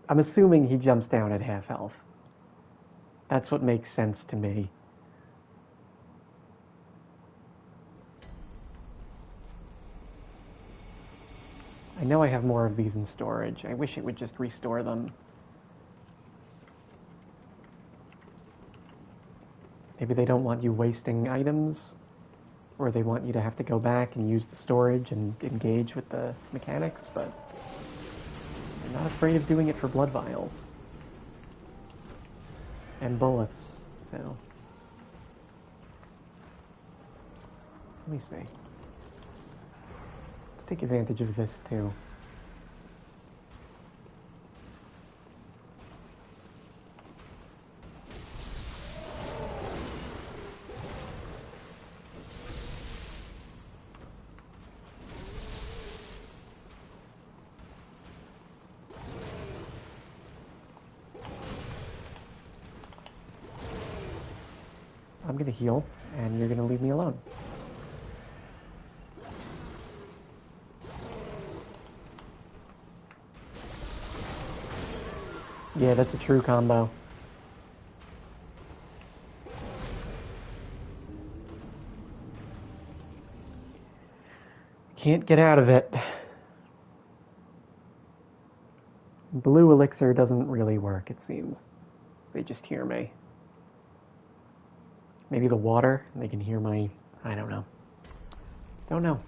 I'm assuming he jumps down at half health. That's what makes sense to me. I know I have more of these in storage. I wish it would just restore them. Maybe they don't want you wasting items, or they want you to have to go back and use the storage and engage with the mechanics, but not afraid of doing it for blood vials. And bullets, so... Let me see. Let's take advantage of this, too. I'm gonna heal, and you're gonna leave me alone. Yeah, that's a true combo. Can't get out of it. Blue elixir doesn't really work, it seems. They just hear me. Maybe the water, they can hear my... I don't know. Don't know.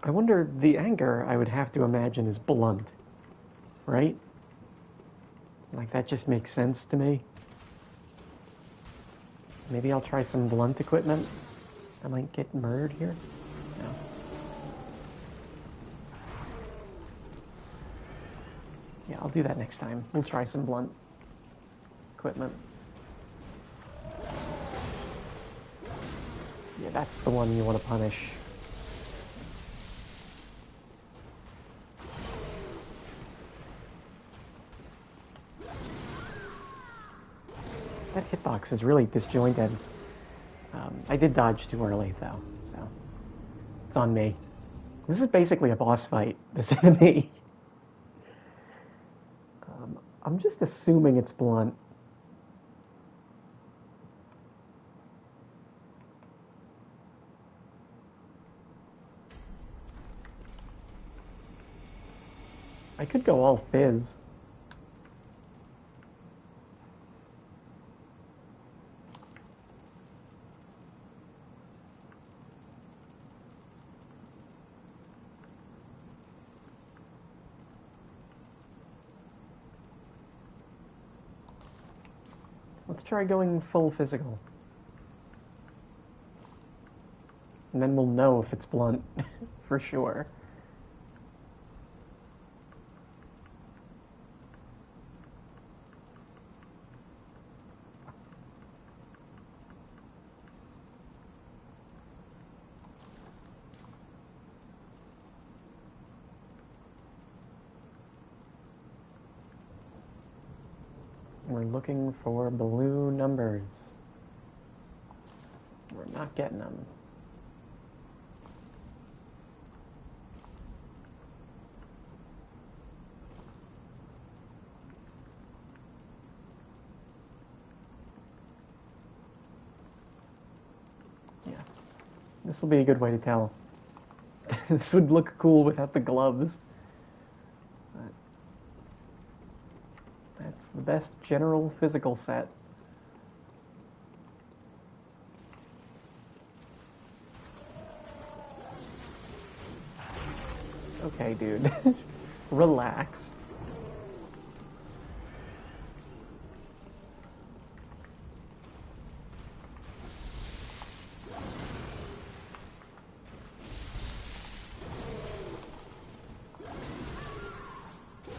I wonder, the anger, I would have to imagine, is blunt. Right? Like, that just makes sense to me. Maybe I'll try some blunt equipment. I might get murdered here. No. Yeah, I'll do that next time. We'll try some blunt equipment. Yeah, that's the one you want to punish. That hitbox is really disjointed. I did dodge too early, though, so it's on me. This is basically a boss fight, this enemy. I'm just assuming it's blunt. I could go all fizz. Let's try going full physical. And then we'll know if it's blunt, for sure. We're looking for blue numbers. We're not getting them. Yeah. This will be a good way to tell. This would look cool without the gloves. That's the best general physical set. Okay, dude. Relax.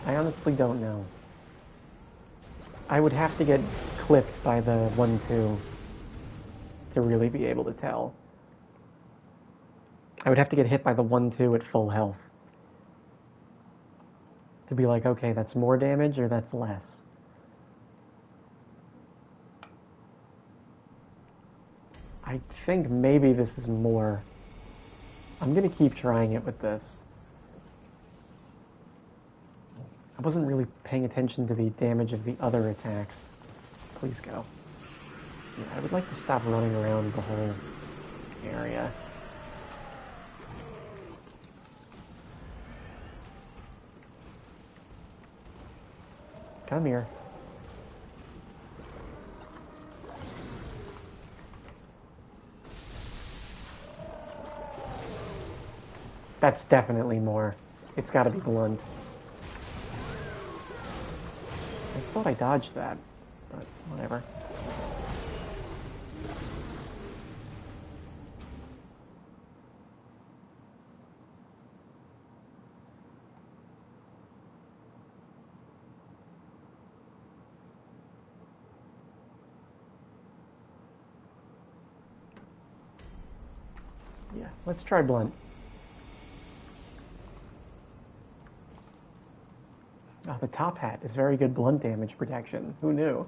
I honestly don't know. I would have to get clipped by the 1-2 to really be able to tell. I would have to get hit by the 1-2 at full health to be like, okay, that's more damage or that's less. I think maybe this is more. I'm gonna keep trying it with this. I wasn't really paying attention to the damage of the other attacks. Please go. Yeah, I would like to stop running around the whole area. Come here. That's definitely more. It's gotta be blunt. I thought I dodged that, but whatever. Yeah, let's try blunt. Oh, the top hat is very good blunt damage protection. Who knew?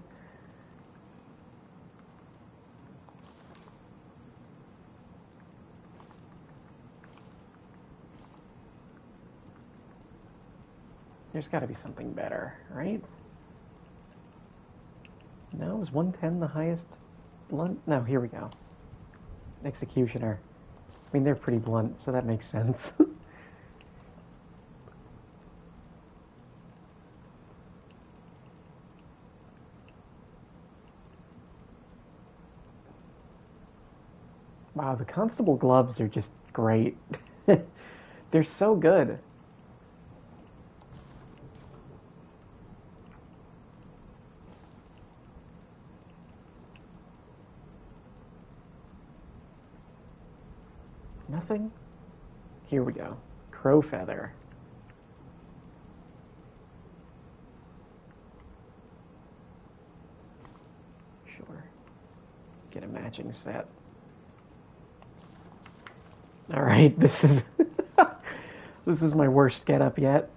There's got to be something better, right? No, is 110 the highest blunt? No, here we go. Executioner. I mean, they're pretty blunt, so that makes sense. Wow, the constable gloves are just great. They're so good. Nothing? Here we go. Crow feather. Sure. Get a matching set. Alright, this is... this is my worst getup yet.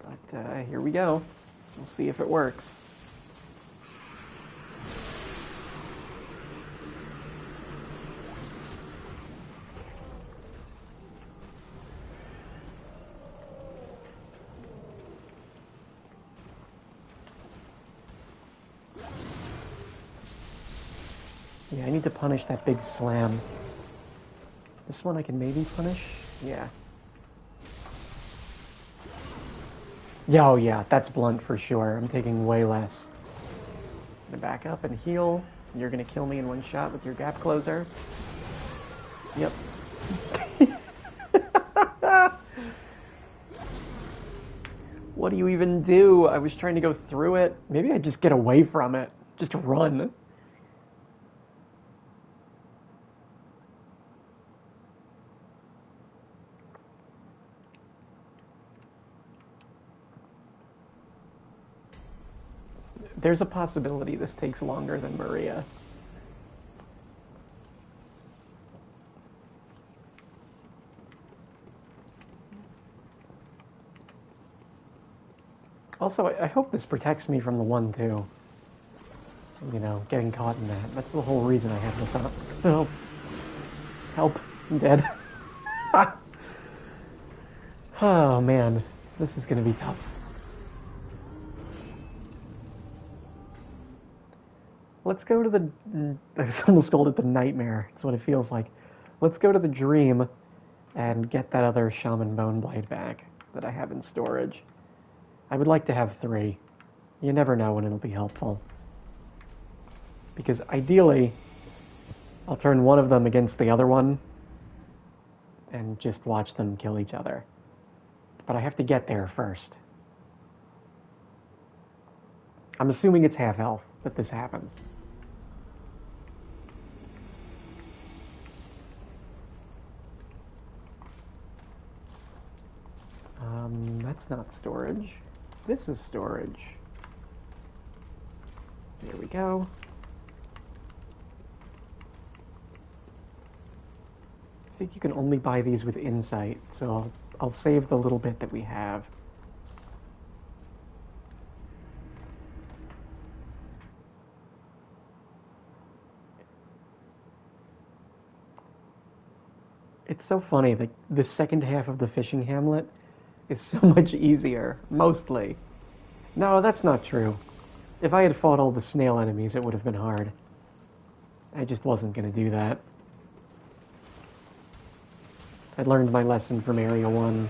But, here we go. We'll see if it works. Yeah, I need to punish that big slam. This one I can maybe punish? Yeah. Yeah, oh yeah, that's blunt for sure. I'm taking way less. I'm gonna back up and heal. You're gonna kill me in one shot with your gap closer. Yep. What do you even do? I was trying to go through it. Maybe I just get away from it. Just run. There's a possibility this takes longer than Maria. Also, I hope this protects me from the 1-2. You know, getting caught in that. That's the whole reason I have this up. Help. Help. I'm dead. Oh, man. This is going to be tough. Let's go to the... I almost called it the nightmare. It's what it feels like. Let's go to the dream and get that other Shaman Bone Blade back that I have in storage. I would like to have 3. You never know when it'll be helpful. Because ideally, I'll turn one of them against the other one and just watch them kill each other. But I have to get there first. I'm assuming it's half health that this happens. That's not storage. This is storage. There we go. I think you can only buy these with insight, so I'll save the little bit that we have. It's so funny that the second half of the fishing Hamlet is so much easier, mostly. No, that's not true. If I had fought all the snail enemies, it would have been hard. I just wasn't going to do that. I learned my lesson from Area 1.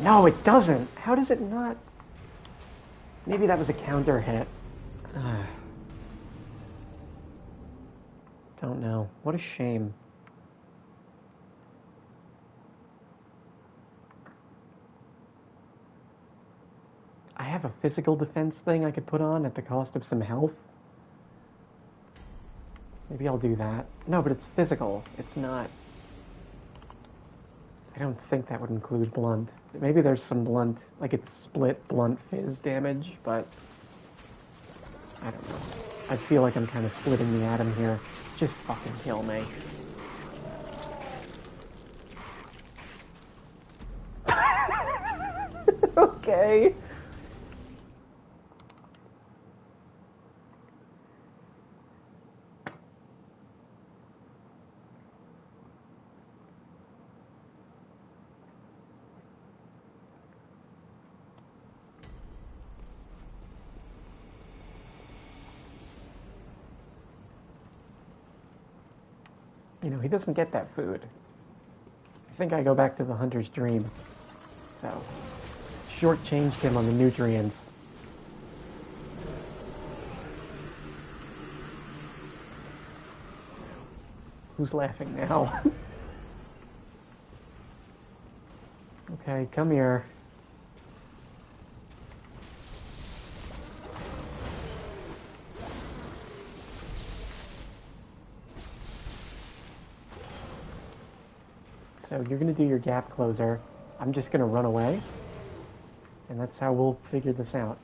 No, it doesn't. How does it not? Maybe that was a counter hit. Don't know. What a shame. I have a physical defense thing I could put on at the cost of some health. Maybe I'll do that. No, but it's physical. It's not... I don't think that would include blunt. Maybe there's some blunt, like it's split blunt fizz damage, but... I don't know. I feel like I'm kind of splitting the atom here. Just fucking kill me. Okay. You know, he doesn't get that food. I think I go back to the hunter's dream. So, shortchanged him on the nutrients. Who's laughing now? Okay, come here. So you're going to do your gap closer. I'm just going to run away. And that's how we'll figure this out.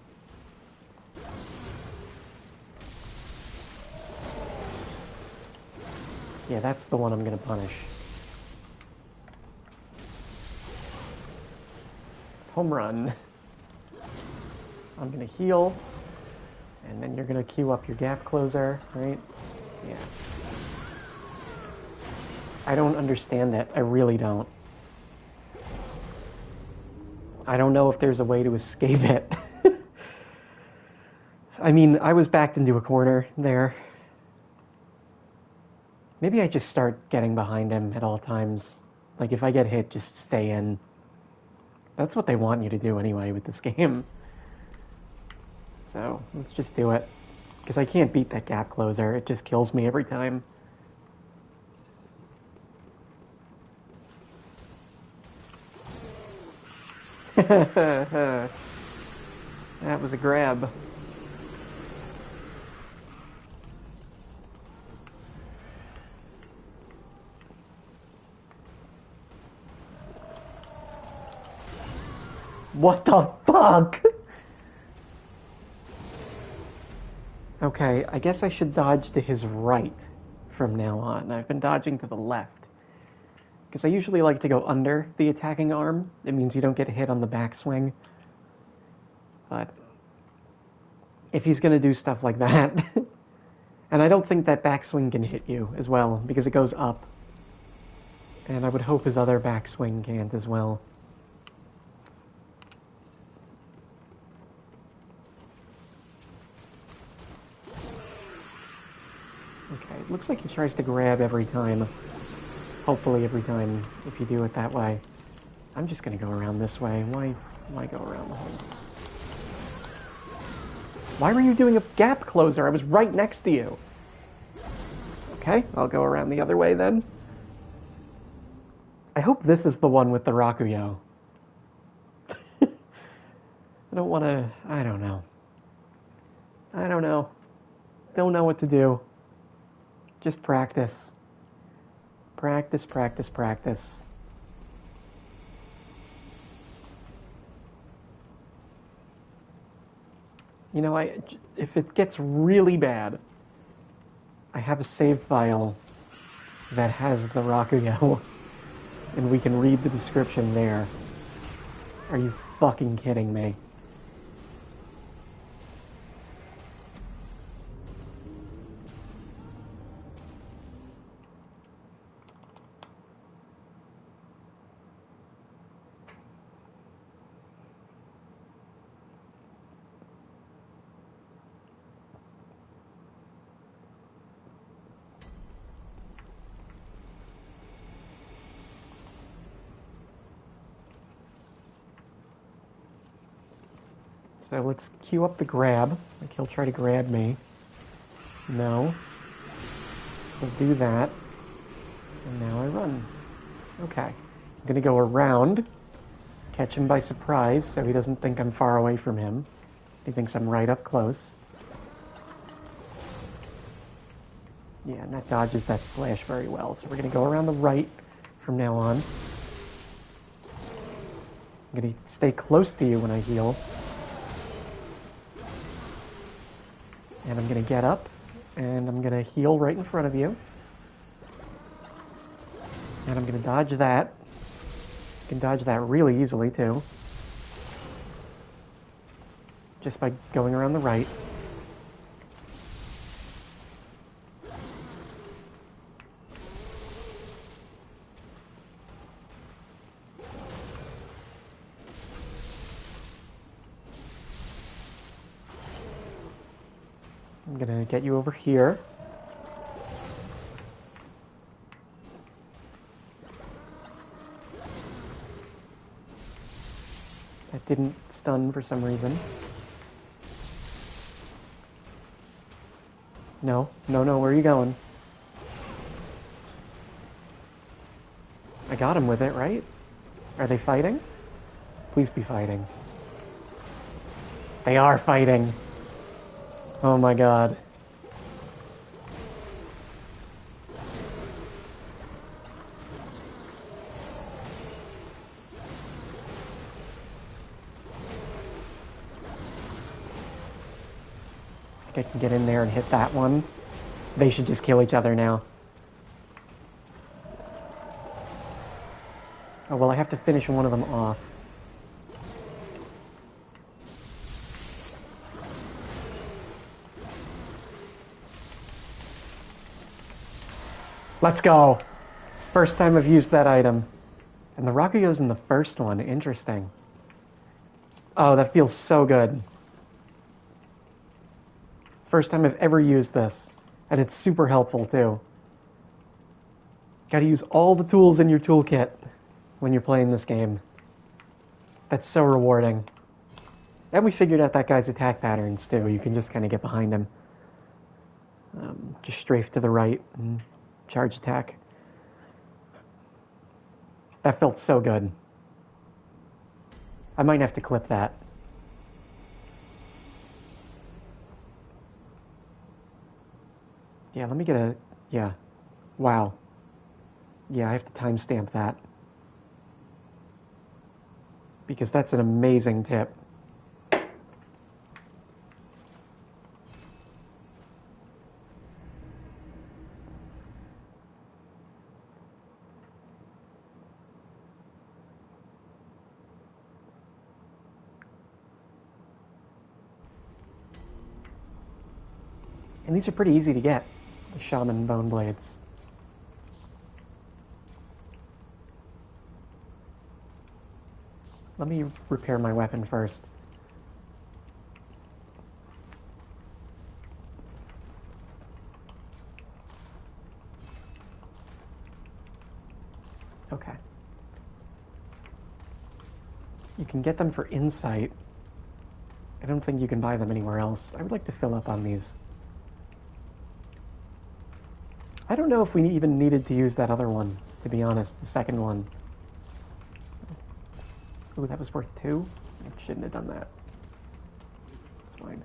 Yeah, that's the one I'm going to punish. Home run. I'm going to heal. And then you're going to queue up your gap closer, right? Yeah. I don't understand that. I really don't. I don't know if there's a way to escape it. I mean, I was backed into a corner there. Maybe I just start getting behind him at all times. Like, if I get hit, just stay in. That's what they want you to do anyway with this game. So, let's just do it. Because I can't beat that gap closer. It just kills me every time. That was a grab. What the fuck? Okay, I guess I should dodge to his right from now on. I've been dodging to the left. Because I usually like to go under the attacking arm. It means you don't get hit on the backswing. But if he's going to do stuff like that... And I don't think that backswing can hit you as well, because it goes up. And I would hope his other backswing can't as well. Okay, it looks like he tries to grab every time. Hopefully every time, if you do it that way. I'm just gonna go around this way. Why go around the hole? Why were you doing a gap closer? I was right next to you. Okay, I'll go around the other way then. I hope this is the one with the Rakuyo. I don't want to... I don't know. Don't know what to do. Just practice. Practice, practice, practice. You know, if it gets really bad, I have a save file that has the Rakuyo, and we can read the description there. Are you fucking kidding me? So let's queue up the grab. Like he'll try to grab me. No. He'll do that. And now I run. Okay. I'm gonna go around, catch him by surprise so he doesn't think I'm far away from him. He thinks I'm right up close. Yeah, and that dodges that slash very well. So we're gonna go around the right from now on. I'm gonna stay close to you when I heal. And I'm gonna get up, and I'm gonna heal right in front of you. And I'm gonna dodge that. You can dodge that really easily too. Just by going around the right. I'm gonna get you over here. That didn't stun for some reason. No, where are you going? I got him with it, right? Are they fighting? Please be fighting. They are fighting. Oh my god. I think I can get in there and hit that one. They should just kill each other now. Oh, well, I have to finish one of them off. Let's go. First time I've used that item. And the Rakuyo's in the first one. Interesting. Oh, that feels so good. First time I've ever used this. And it's super helpful, too. Gotta use all the tools in your toolkit when you're playing this game. That's so rewarding. And we figured out that guy's attack patterns, too. You can just kind of get behind him. Just strafe to the right and charge attack. That felt so good. I might have to clip that. Yeah, let me get a... Yeah. Wow. Yeah, I have to timestamp that. Because that's an amazing tip. And these are pretty easy to get, the Shaman Bone Blades. Let me repair my weapon first. Okay. You can get them for insight. I don't think you can buy them anywhere else. I would like to fill up on these. I don't know if we even needed to use that other one, to be honest, the second one. Ooh, that was worth 2? I shouldn't have done that. It's fine.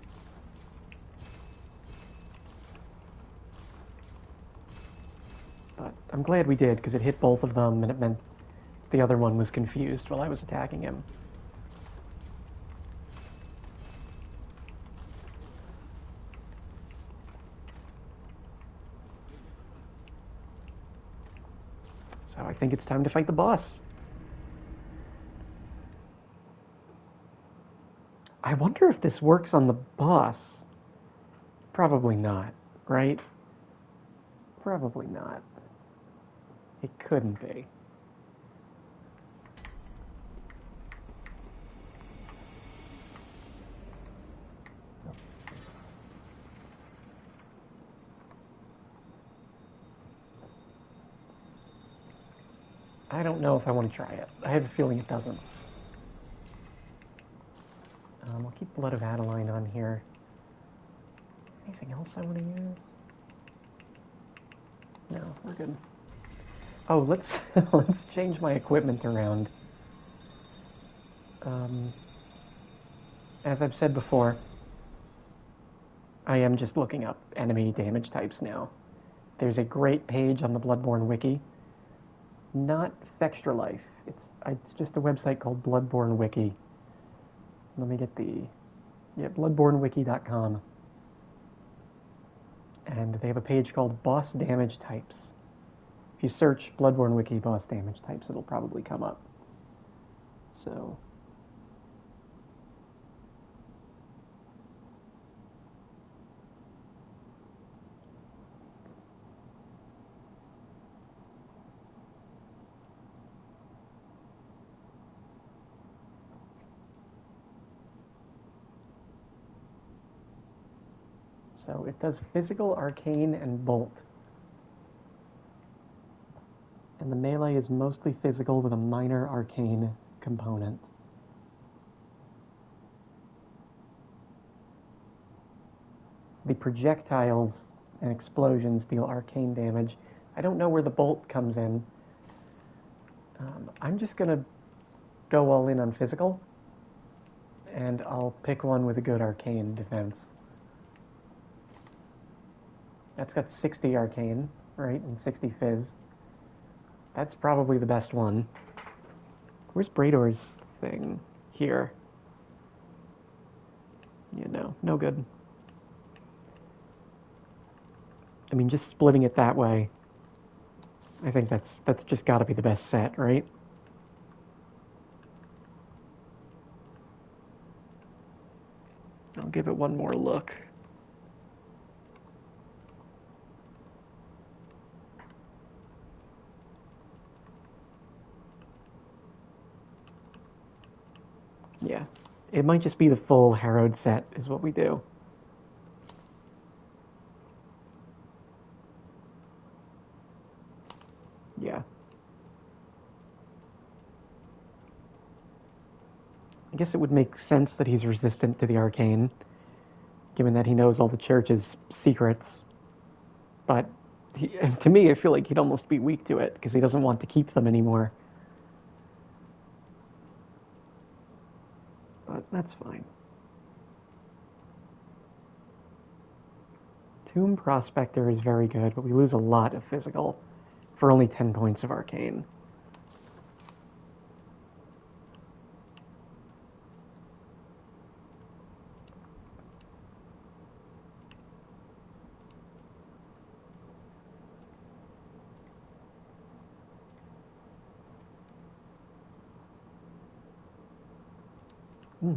But I'm glad we did, because it hit both of them, and it meant the other one was confused while I was attacking him. So I think it's time to fight the boss. I wonder if this works on the boss. Probably not, right? Probably not. It couldn't be. I don't know if I want to try it. I have a feeling it doesn't. I'll keep Blood of Adeline on here. Anything else I want to use? No, we're good. Oh, let's let's change my equipment around. As I've said before, I am just looking up enemy damage types now. There's a great page on the Bloodborne wiki. Not Extra Life. It's just a website called Bloodborne Wiki. Let me get bloodbornewiki.com. And they have a page called Boss Damage Types. If you search Bloodborne Wiki Boss Damage Types, it'll probably come up. So it does physical, arcane, and bolt. And the melee is mostly physical with a minor arcane component. The projectiles and explosions deal arcane damage. I don't know where the bolt comes in. I'm just going to go all in on physical, and I'll pick one with a good arcane defense. That's got 60 arcane, right, and 60 fizz. That's probably the best one. Where's Brador's thing? Here. Yeah, no good. I mean, just splitting it that way, I think that's just got to be the best set, right? I'll give it one more look. Yeah, it might just be the full Harrowed set is what we do. Yeah. I guess it would make sense that he's resistant to the arcane, given that he knows all the church's secrets. But to me, I feel like he'd almost be weak to it, because he doesn't want to keep them anymore. But that's fine. Tomb Prospector is very good, but we lose a lot of physical for only 10 points of arcane.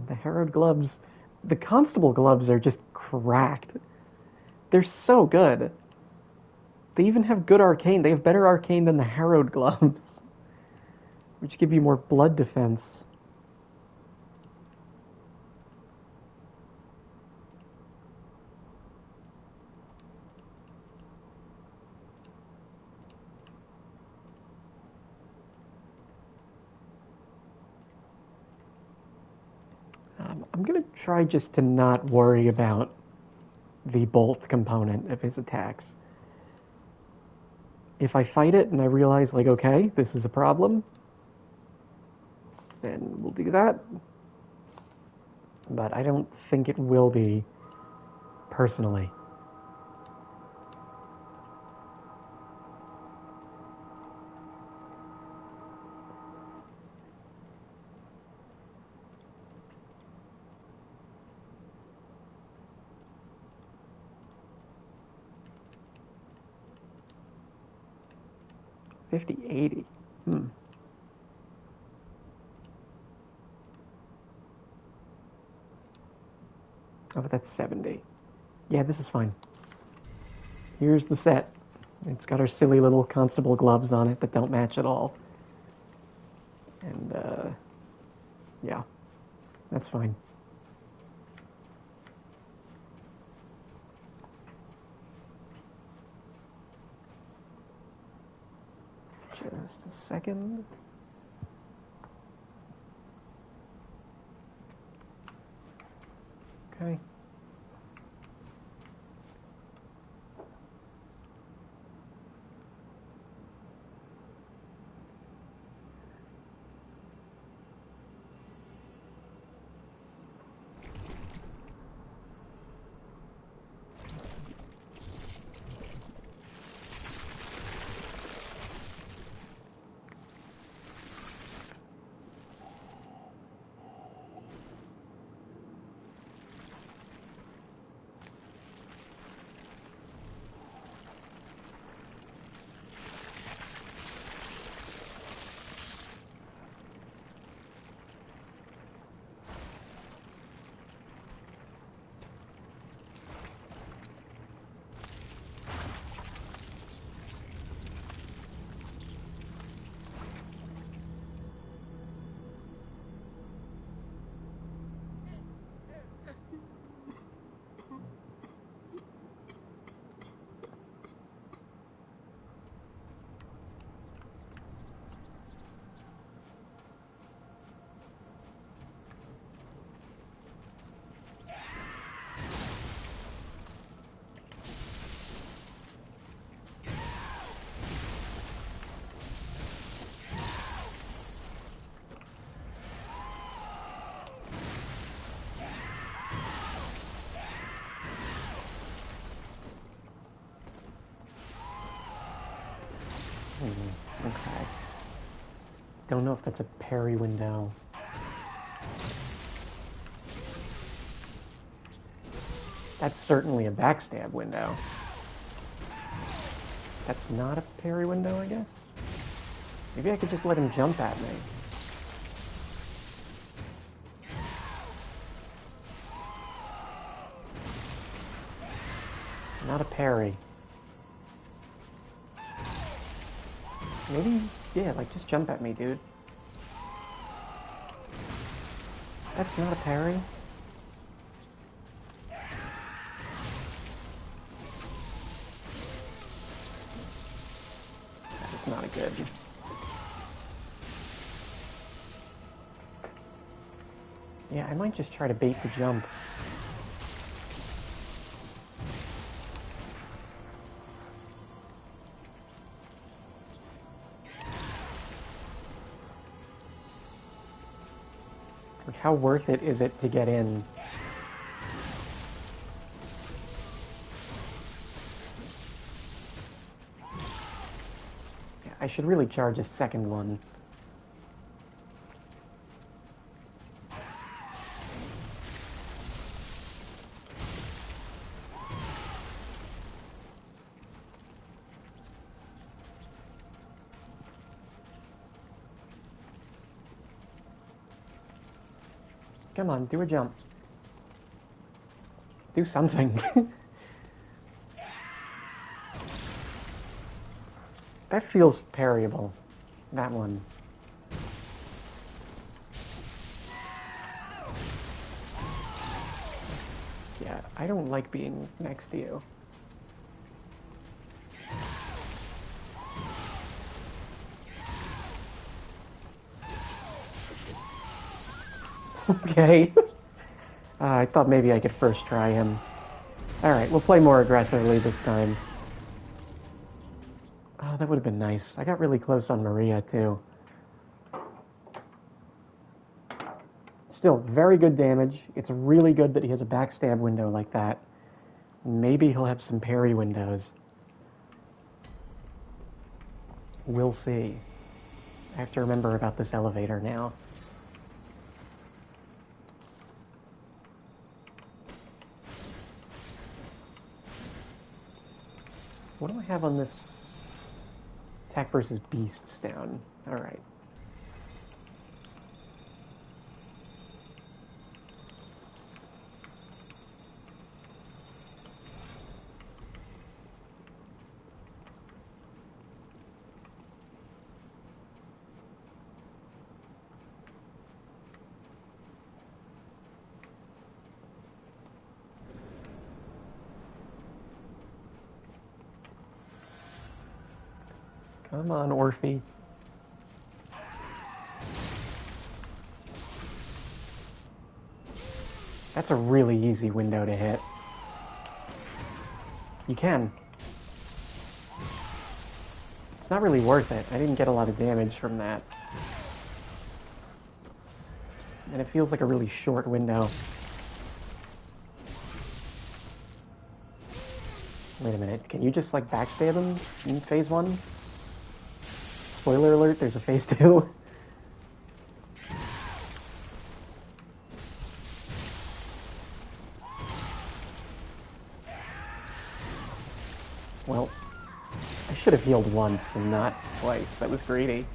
The Harrowed gloves, the Constable gloves are just cracked. They're so good. They even have good arcane. They have better arcane than the Harrowed gloves, which give you more blood defense. I'm going to try just to not worry about the bolt component of his attacks. If I fight it and I realize, like, okay, this is a problem, then we'll do that. But I don't think it will be, personally. $50.80. Oh, but that's 70. Yeah, this is fine. Here's the set. It's got our silly little Constable gloves on it that don't match at all. And, yeah, that's fine. Just a second. Okay. Okay. Don't know if that's a parry window. That's certainly a backstab window. That's not a parry window, I guess? Maybe I could just let him jump at me. Not a parry. Maybe, yeah, like, just jump at me, dude. That's not a parry. That's not a good. Yeah, I might just try to bait the jump. Like, how worth it is it to get in? Yeah, I should really charge a second one. Come on, do a jump. Do something. That feels parryable. That one. Yeah, I don't like being next to you. Okay. I thought maybe I could first try him. Alright, we'll play more aggressively this time. Oh, that would have been nice. I got really close on Maria, too. Still, very good damage. It's really good that he has a backstab window like that. Maybe he'll have some parry windows. We'll see. I have to remember about this elevator now. What do I have on this attack versus beasts down? Alright. Come on, Orphe. That's a really easy window to hit. You can. It's not really worth it. I didn't get a lot of damage from that. And it feels like a really short window. Wait a minute, can you just like backstab him in phase 1? Spoiler alert, there's a phase 2. Well, I should have healed once and not twice. That was greedy.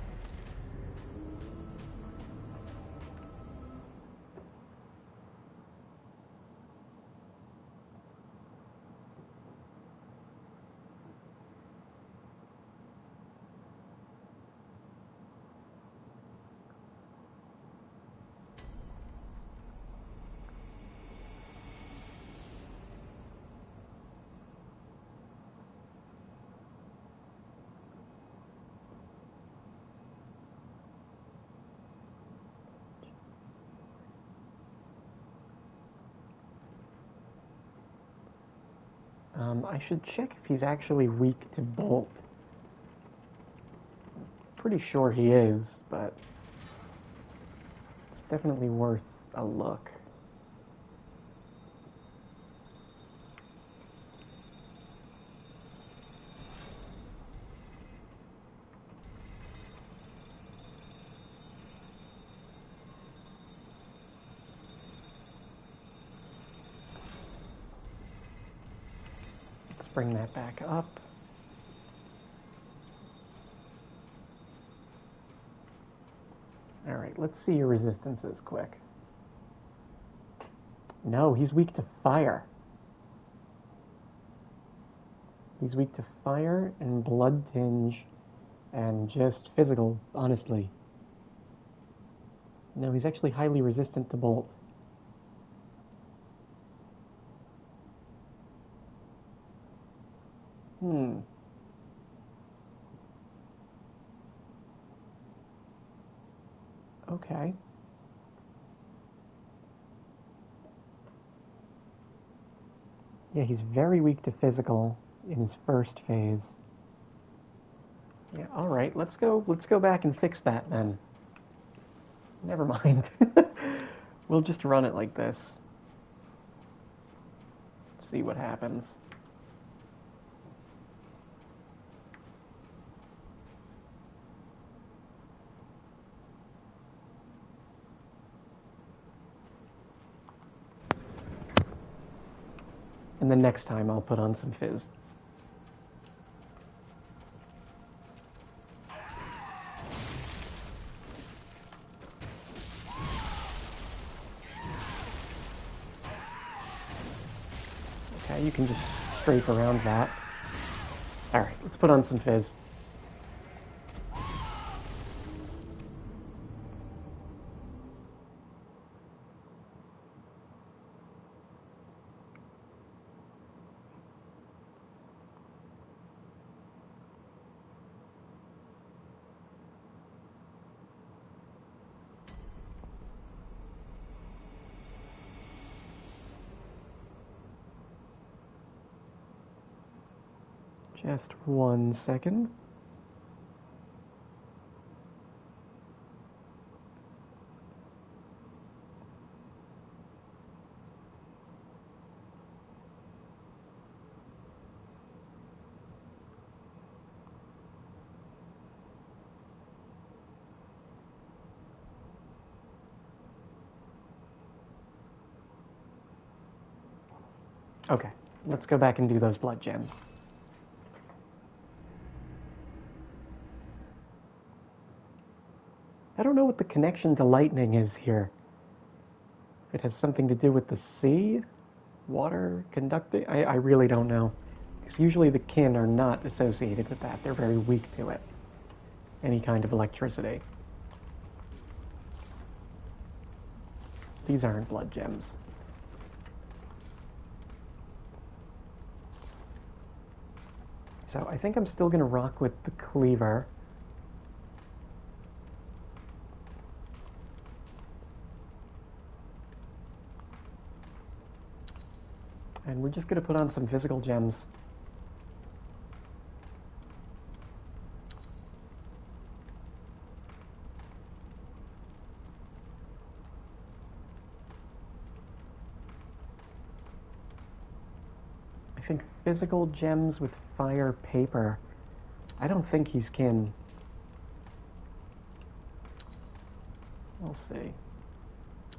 I should check if he's actually weak to Bolt. Pretty sure he is, but it's definitely worth a look. Bring that back up. Alright, let's see your resistances quick. No, he's weak to fire. He's weak to fire and blood tinge and just physical, honestly. No, he's actually highly resistant to bolt. Okay. Yeah, he's very weak to physical in his first phase. Yeah, alright, let's go back and fix that then. Never mind. We'll just run it like this. See what happens. And then next time I'll put on some fizz. Okay, you can just strafe around that. Alright, let's put on some fizz. Just 1 second. Okay, let's go back and do those blood gems. I don't know what the connection to lightning is here. If it has something to do with the sea, water, conducting, I really don't know. Because usually the kin are not associated with that. They're very weak to it. Any kind of electricity. These aren't blood gems. So I think I'm still going to rock with the cleaver. And we're just going to put on some physical gems. I think physical gems with fire paper. I don't think he's kin. We'll see.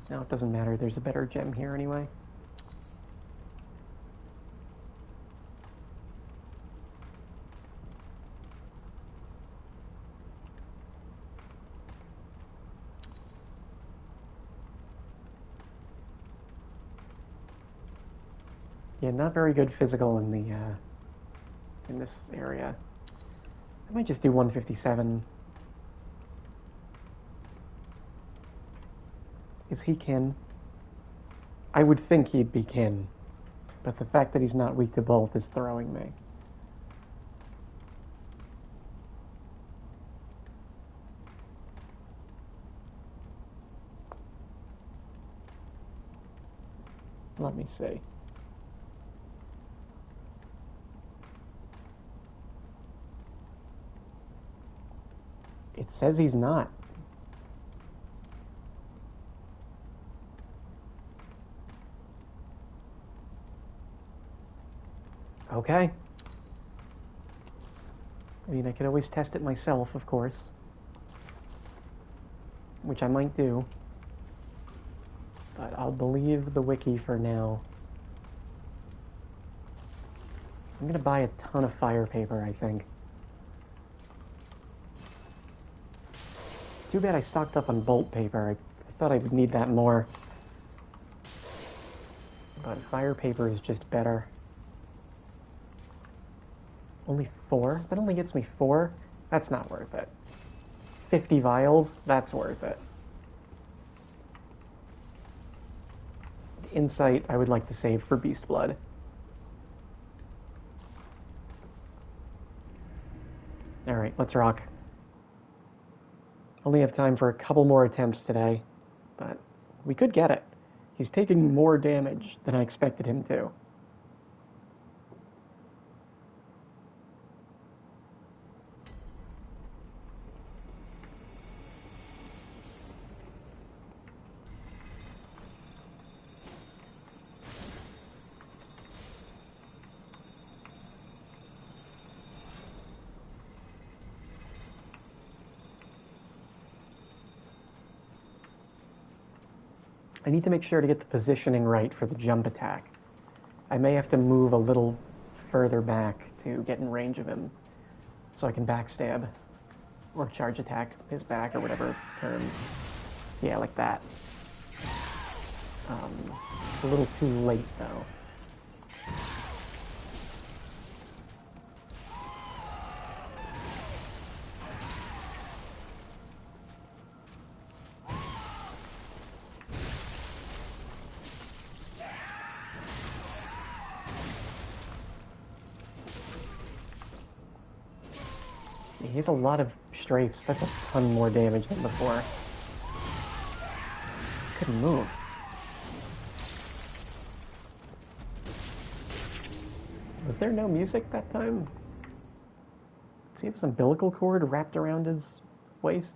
No, it doesn't matter. There's a better gem here anyway. Yeah, not very good physical in the in this area. I might just do 157. Is he kin? I would think he'd be kin, but the fact that he's not weak to bolt is throwing me. Let me see. It says he's not. Okay. I mean, I could always test it myself, of course. Which I might do. But I'll believe the wiki for now. I'm gonna buy a ton of fire paper, I think. Too bad I stocked up on bolt paper. I thought I would need that more. But fire paper is just better. Only 4? That only gets me 4? That's not worth it. 50 vials? That's worth it. Insight, I would like to save for Beast Blood. Alright, let's rock. Only have time for a couple more attempts today, but we could get it. He's taking more damage than I expected him to. I need to make sure to get the positioning right for the jump attack. I may have to move a little further back to get in range of him, so I can backstab, or charge attack his back, or whatever term. Yeah, like that. It's a little too late, though. He has a lot of strafes. That's a ton more damage than before. Couldn't move. Was there no music that time? Does he have some umbilical cord wrapped around his waist?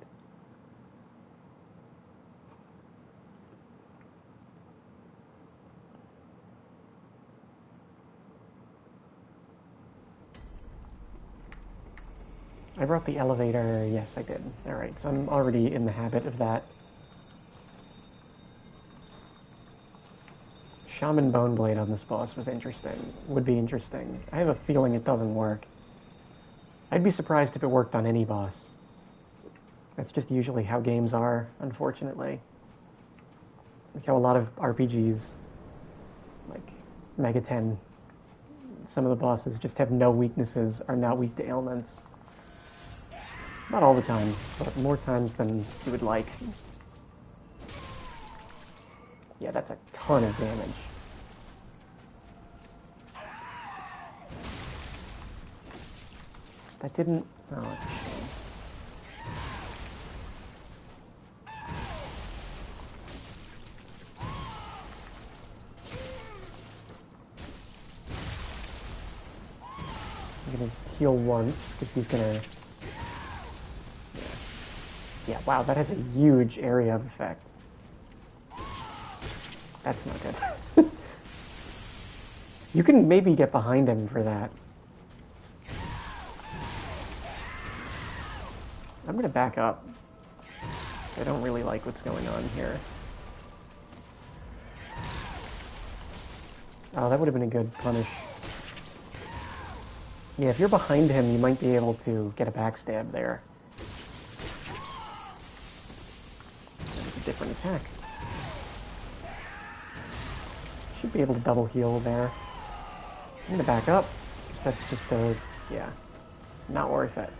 I brought the elevator. Yes, I did. Alright, so I'm already in the habit of that. Shaman Boneblade on this boss was interesting. Would be interesting. I have a feeling it doesn't work. I'd be surprised if it worked on any boss. That's just usually how games are, unfortunately. Like how a lot of RPGs, like Mega 10, some of the bosses just have no weaknesses, are not weak to ailments. Not all the time, but more times than you would like. Yeah, that's a ton of damage. That didn't... Oh, that's a shame. heal once, because he's gonna... Yeah, wow, that has a huge area of effect. That's not good. You can maybe get behind him for that. I'm gonna back up. I don't really like what's going on here. Oh, that would have been a good punish. Yeah, if you're behind him, you might be able to get a backstab there. That's a different attack. Should be able to double heal there. I'm gonna back up. That's just a... yeah. Not worth it.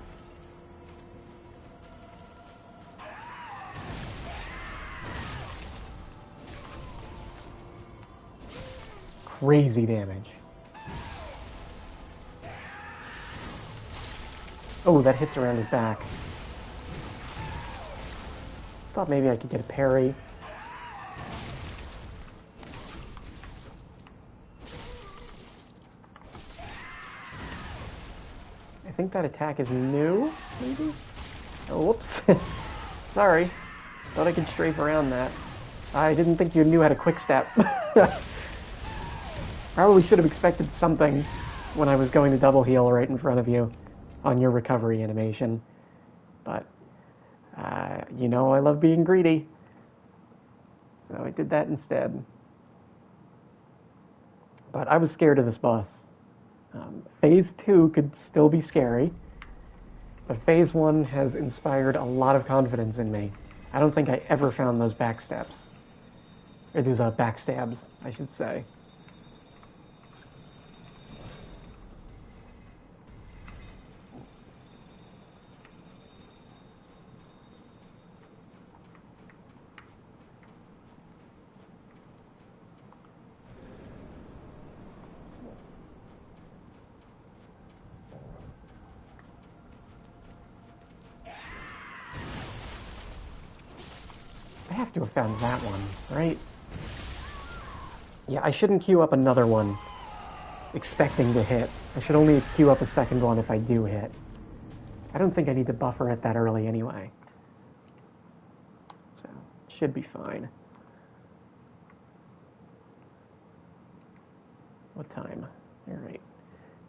Crazy damage. Oh, that hits around his back. Thought maybe I could get a parry. I think that attack is new, maybe? Oh, whoops. Sorry. Thought I could strafe around that. I didn't think you knew how to quick step. Probably should have expected something when I was going to double heal right in front of you on your recovery animation. But, you know I love being greedy. So I did that instead. But I was scared of this boss. Phase 2 could still be scary, but Phase 1 has inspired a lot of confidence in me. I don't think I ever found those backsteps. Or those backstabs, I should say. I have to have found that one, right? Yeah, I shouldn't queue up another one expecting to hit. I should only queue up a second one if I do hit. I don't think I need to buffer it that early anyway. So, should be fine. What time? Alright.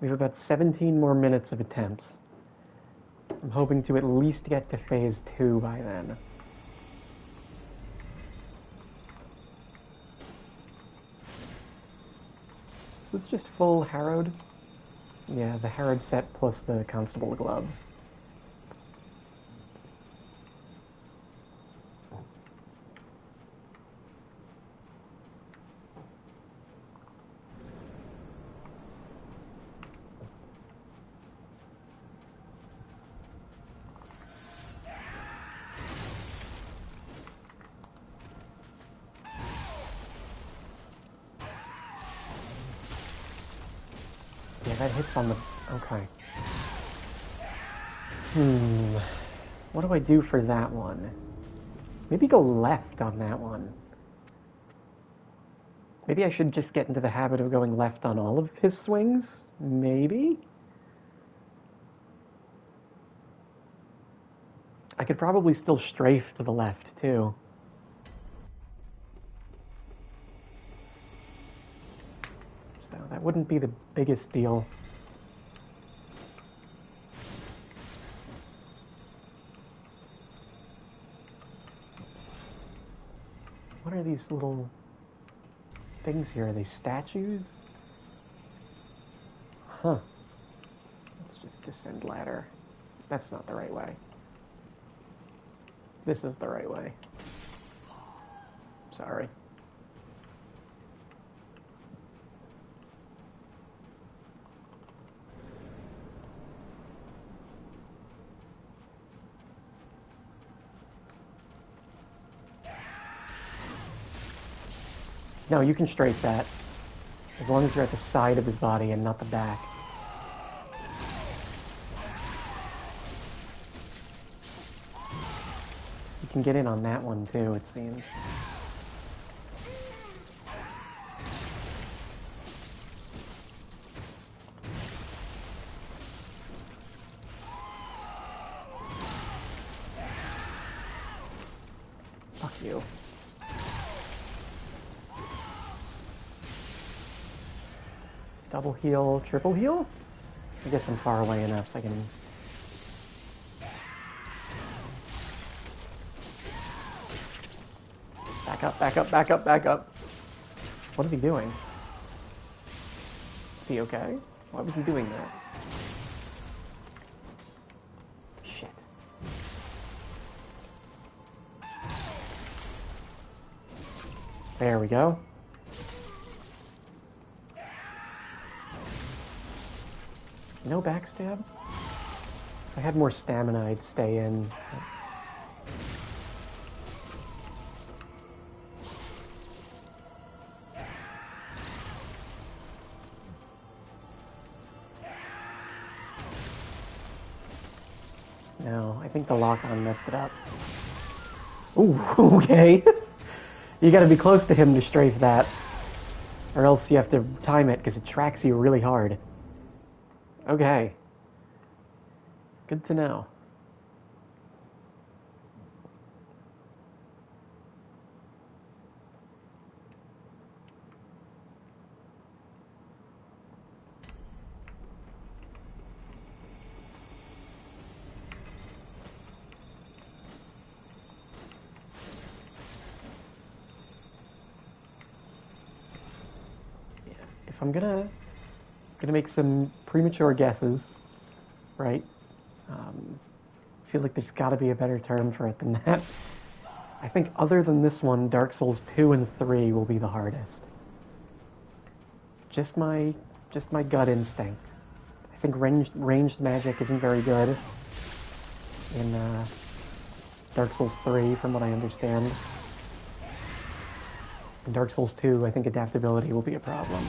We have about 17 more minutes of attempts. I'm hoping to at least get to Phase 2 by then. So it's just full Harrowed? Yeah, the Harrowed set plus the Constable gloves. Yeah, that hits on the... okay. What do I do for that one? Maybe go left on that one. Maybe I should just get into the habit of going left on all of his swings? Maybe? I could probably still strafe to the left, too. So that wouldn't be the biggest deal. What are these little things here? Are they statues? Huh. Let's just descend ladder. That's not the right way. This is the right way. Sorry. No, you can strafe that. As long as you're at the side of his body and not the back. You can get in on that one too, it seems. you. Double heal, triple heal? I guess I'm far away enough I can... Back up, back up, back up, back up. What is he doing? Is he okay? Why was he doing that? Shit. There we go. No backstab? If I had more stamina, I'd stay in. No, I think the lock-on messed it up. Ooh, okay. You gotta be close to him to strafe that. Or else you have to time it, because it tracks you really hard. Okay. Good to know. If I'm gonna make some premature guesses, right? I feel like there's got to be a better term for it than that. I think other than this one, Dark Souls 2 and 3 will be the hardest. Just my gut instinct. I think ranged magic isn't very good in Dark Souls 3, from what I understand. In Dark Souls 2, I think adaptability will be a problem.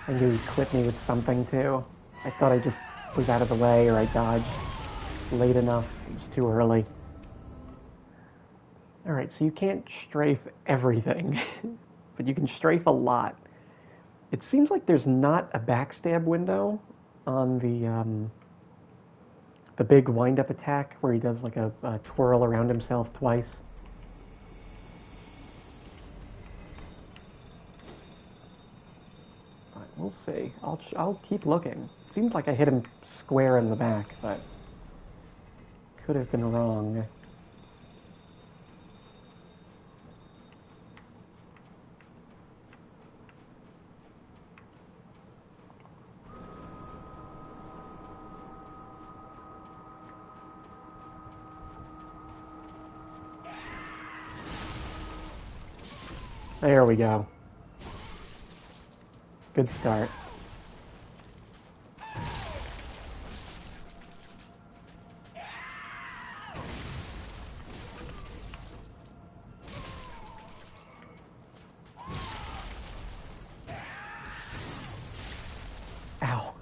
I knew he'd quit me with something, too. I thought I just was out of the way, or I dodged late enough. It was too early. Alright, so you can't strafe everything, but you can strafe a lot. It seems like there's not a backstab window on the big wind-up attack, where he does like a twirl around himself twice. We'll see. I'll keep looking. It seems like I hit him square in the back, but could have been wrong. There we go. Good start. Ow.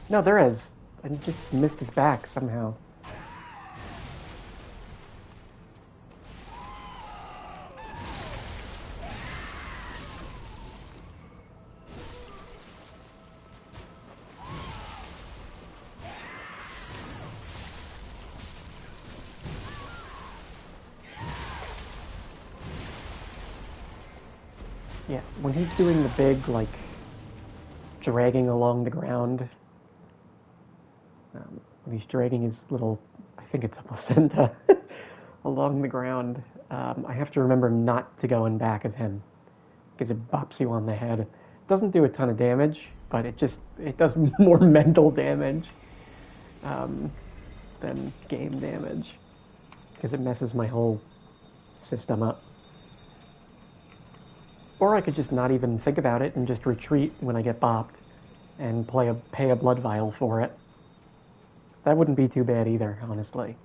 No, there is. I just missed his back somehow. Yeah, when he's doing the big, like, dragging along the ground, when he's dragging his little, I think it's a placenta, along the ground, I have to remember not to go in back of him, because it bops you on the head. It doesn't do a ton of damage, but it does more mental damage than game damage, because it messes my whole system up. Or I could just not even think about it and just retreat when I get bopped and pay a blood vial for it. That wouldn't be too bad either, honestly.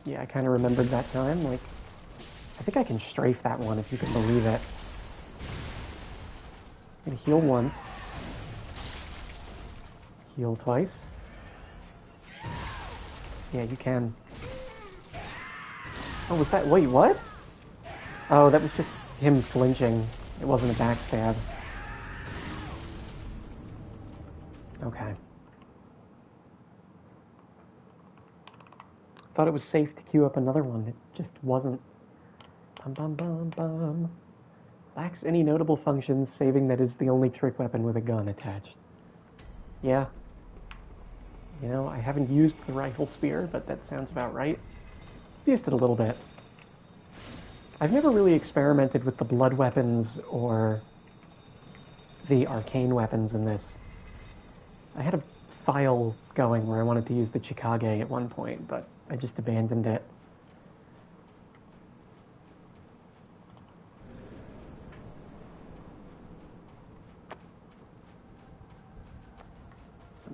Yeah, I kind of remembered that time. Like, I think I can strafe that one if you can believe it. I'm gonna heal once. Heal twice. Yeah, you can. Oh, was that... Wait, what? Oh, that was just him flinching. It wasn't a backstab. Okay. Thought it was safe to queue up another one. It just wasn't. Bum bum bum bum. Lacks any notable functions, saving that is the only trick weapon with a gun attached. Yeah. You know, I haven't used the rifle spear, but that sounds about right. Used it a little bit. I've never really experimented with the blood weapons or the arcane weapons in this. I had a file going where I wanted to use the Chikage at one point, but I just abandoned it.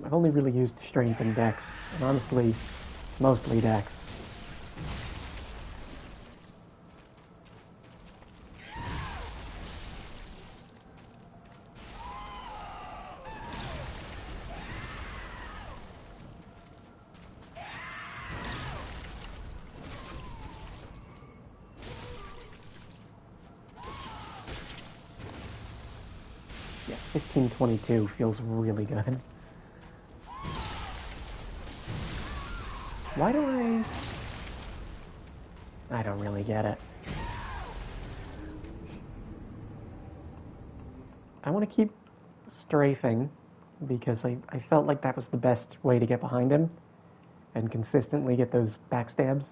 I've only really used strength and dex, and honestly, mostly dex. Yeah, 1522 feels really good. Why do I don't really get it. I want to keep strafing because I felt like that was the best way to get behind him and consistently get those backstabs.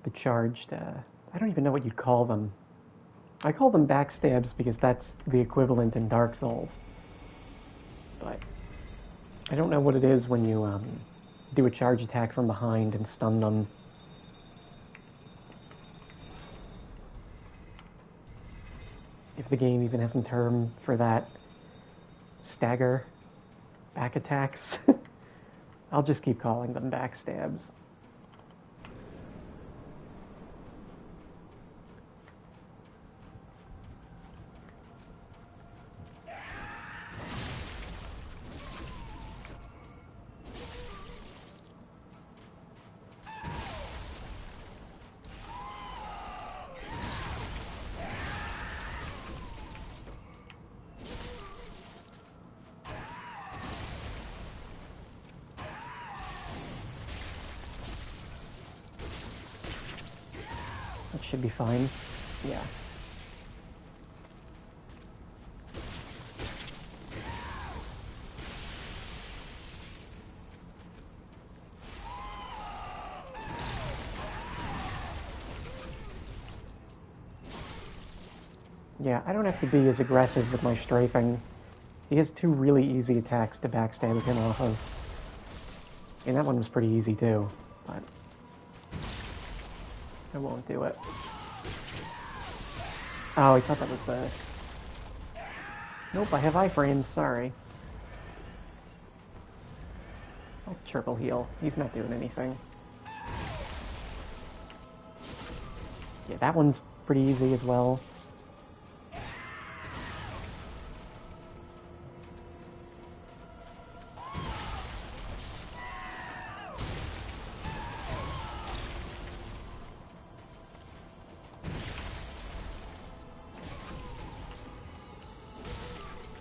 The charged, I don't even know what you'd call them. I call them backstabs because that's the equivalent in Dark Souls. But I don't know what it is when you do a charge attack from behind and stun them. If the game even has a term for that. Stagger back attacks. I'll just keep calling them backstabs. That should be fine. Yeah. Yeah, I don't have to be as aggressive with my strafing. He has two really easy attacks to backstab him off of. And that one was pretty easy too, but I won't do it. Oh, I thought that was the... Nope, I have iframes, sorry. I'll triple heal. He's not doing anything. Yeah, that one's pretty easy as well.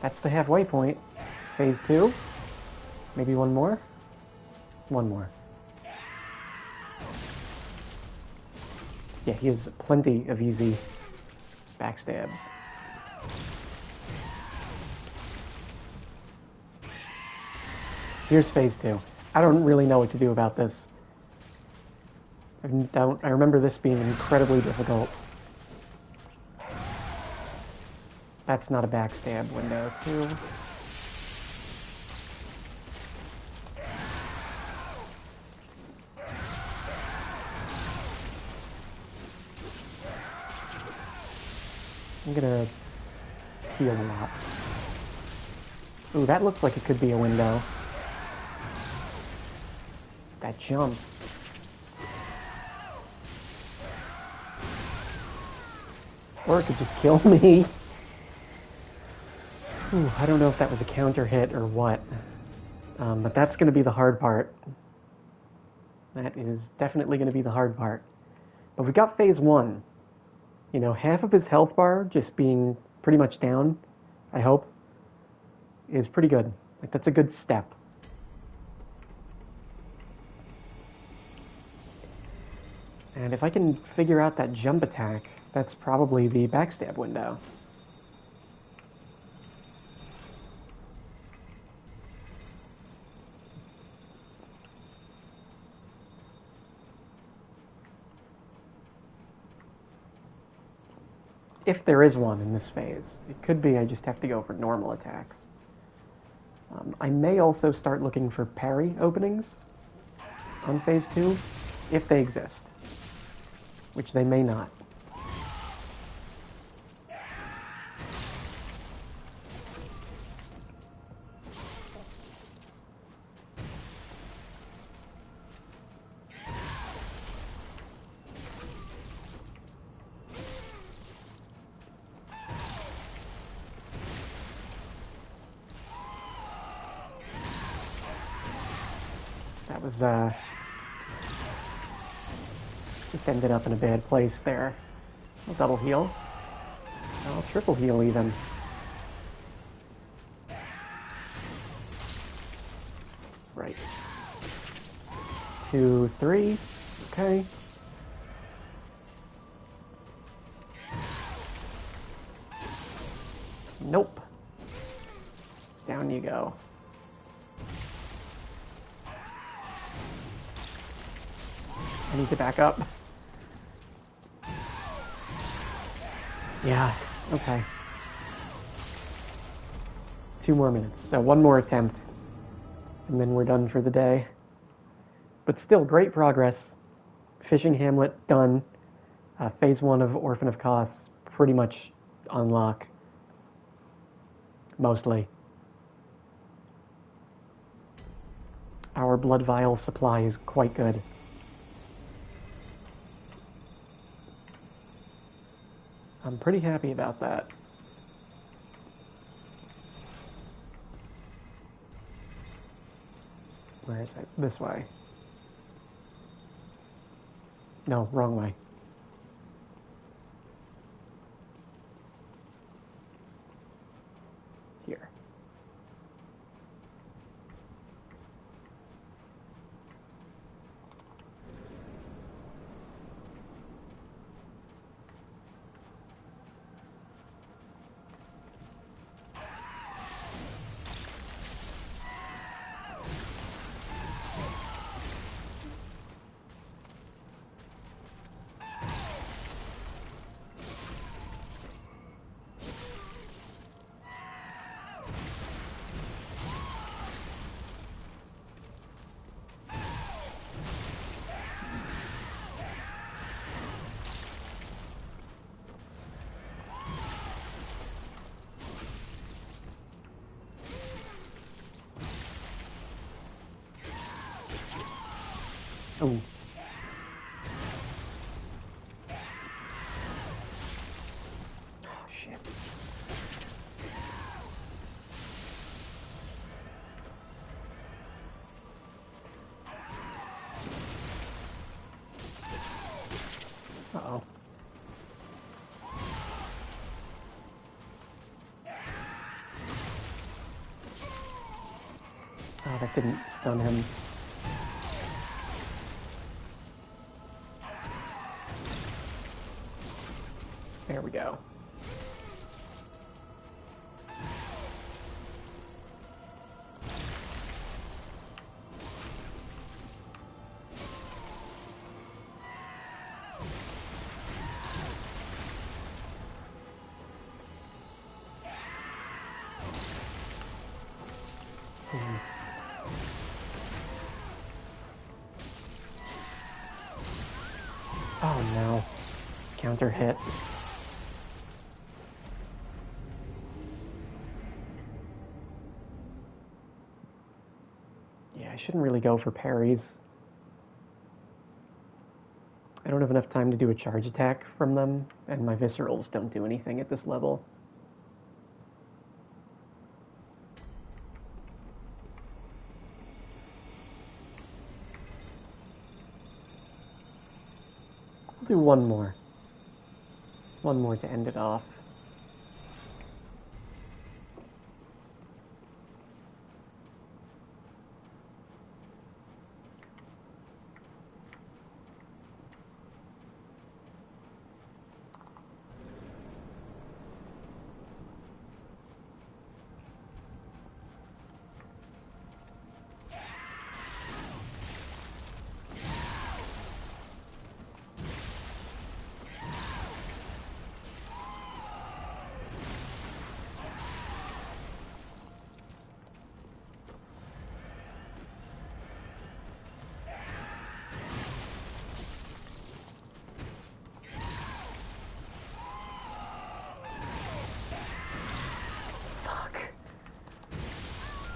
That's the halfway point. Phase 2. Maybe one more? One more. Yeah, he has plenty of easy backstabs. Here's phase 2. I don't really know what to do about this. I remember this being incredibly difficult. That's not a backstab window, too. I'm gonna heal a lot. Ooh, that looks like it could be a window. That jump. Or it could just kill me. Ooh, I don't know if that was a counter hit or what. But that's going to be the hard part. That is definitely going to be the hard part. But we got phase 1. You know, half of his health bar just being pretty much down, I hope, is pretty good. Like, that's a good step. And if I can figure out that jump attack, that's probably the backstab window. If there is one in this phase. It could be I just have to go for normal attacks. I may also start looking for parry openings on phase 2, if they exist. Which they may not. That was, just ended up in a bad place there. I'll double heal. I'll triple heal even. Right. 2, 3. Okay. Nope. Down you go. I need to back up. Yeah, okay. 2 more minutes. So 1 more attempt. And then we're done for the day. But still, great progress. Fishing Hamlet, done. Phase 1 of Orphan of Kos, pretty much unlock. Mostly. Our blood vial supply is quite good. I'm pretty happy about that. Where is it? This way. No, wrong way. Here. Oh. Oh, shit. Uh-oh. Oh, that didn't stun him. There we go. Oh no. Counter hit. Yeah, I shouldn't really go for parries. I don't have enough time to do a charge attack from them, and my viscerals don't do anything at this level. I'll do one more. One more to end it off.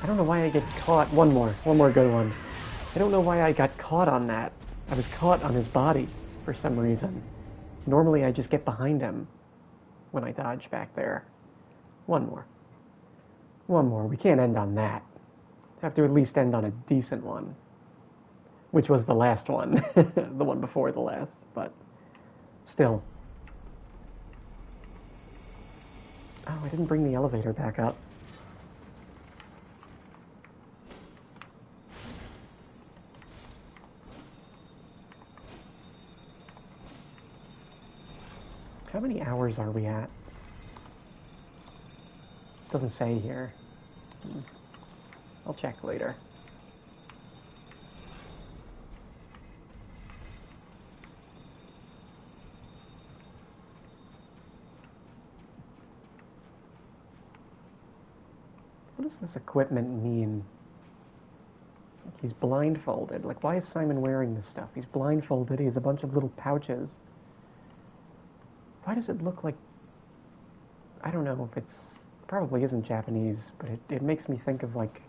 I don't know why I get caught. One more good one. I don't know why I got caught on that. I was caught on his body for some reason. Normally I just get behind him when I dodge back there. One more. One more. We can't end on that. Have to at least end on a decent one. Which was the last one. The one before the last, but still. Oh, I didn't bring the elevator back up. How many hours are we at? Doesn't say here. I'll check later. What does this equipment mean? Like he's blindfolded. Like, why is Simon wearing this stuff? He's blindfolded. He has a bunch of little pouches. Why does it look like... I don't know if it's... Probably isn't Japanese, but it makes me think of, like...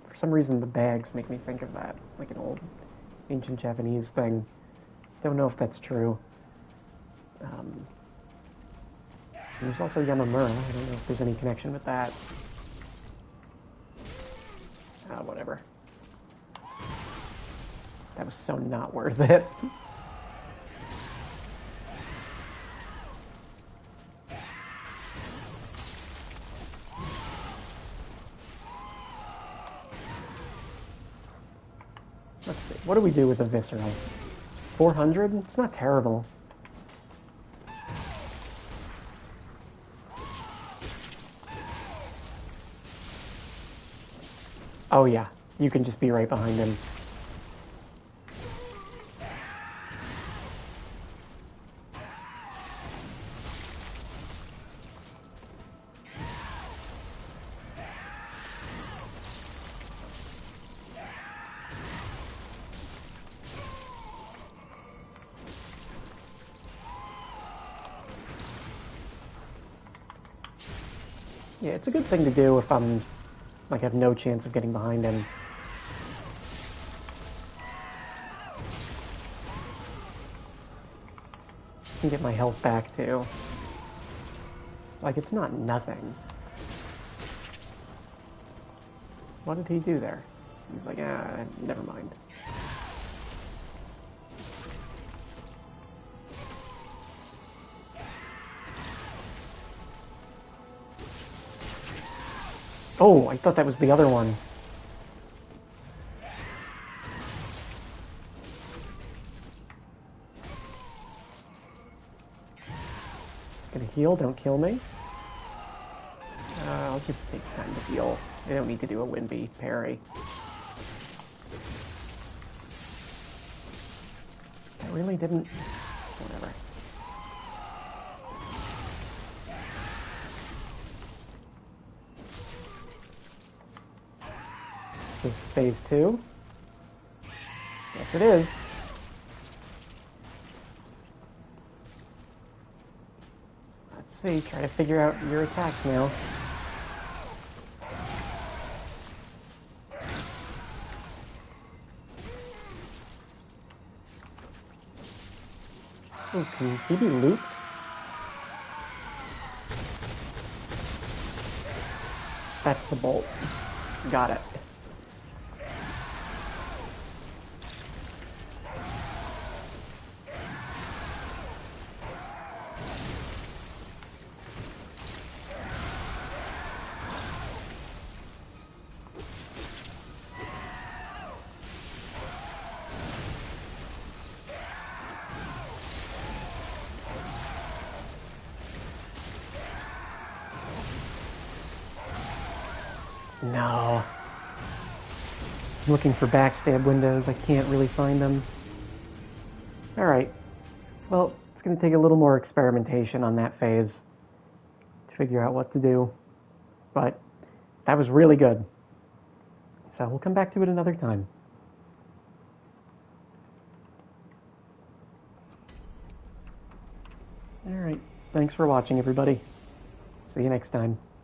For some reason, the bags make me think of that. Like an old, ancient Japanese thing. Don't know if that's true. There's also Yamamura. I don't know if there's any connection with that. Whatever. That was so not worth it. Let's see. What do we do with the visceral? 400? It's not terrible. Oh yeah, you can just be right behind him. Yeah, it's a good thing to do if I'm, like, have no chance of getting behind him. I can get my health back, too. Like, it's not nothing. What did he do there? He's like, never mind. Oh, I thought that was the other one. Gonna heal, don't kill me. I'll just take time to heal. I don't need to do a Winby parry. I really didn't... Whatever. is phase 2. Yes, it is. Let's see, try to figure out your attacks now. Oh, can he be looped? That's the bolt. Got it. No. I'm looking for backstab windows. I can't really find them. Alright. Well, it's going to take a little more experimentation on that phase to figure out what to do. But that was really good. So we'll come back to it another time. Alright. Thanks for watching, everybody. See you next time.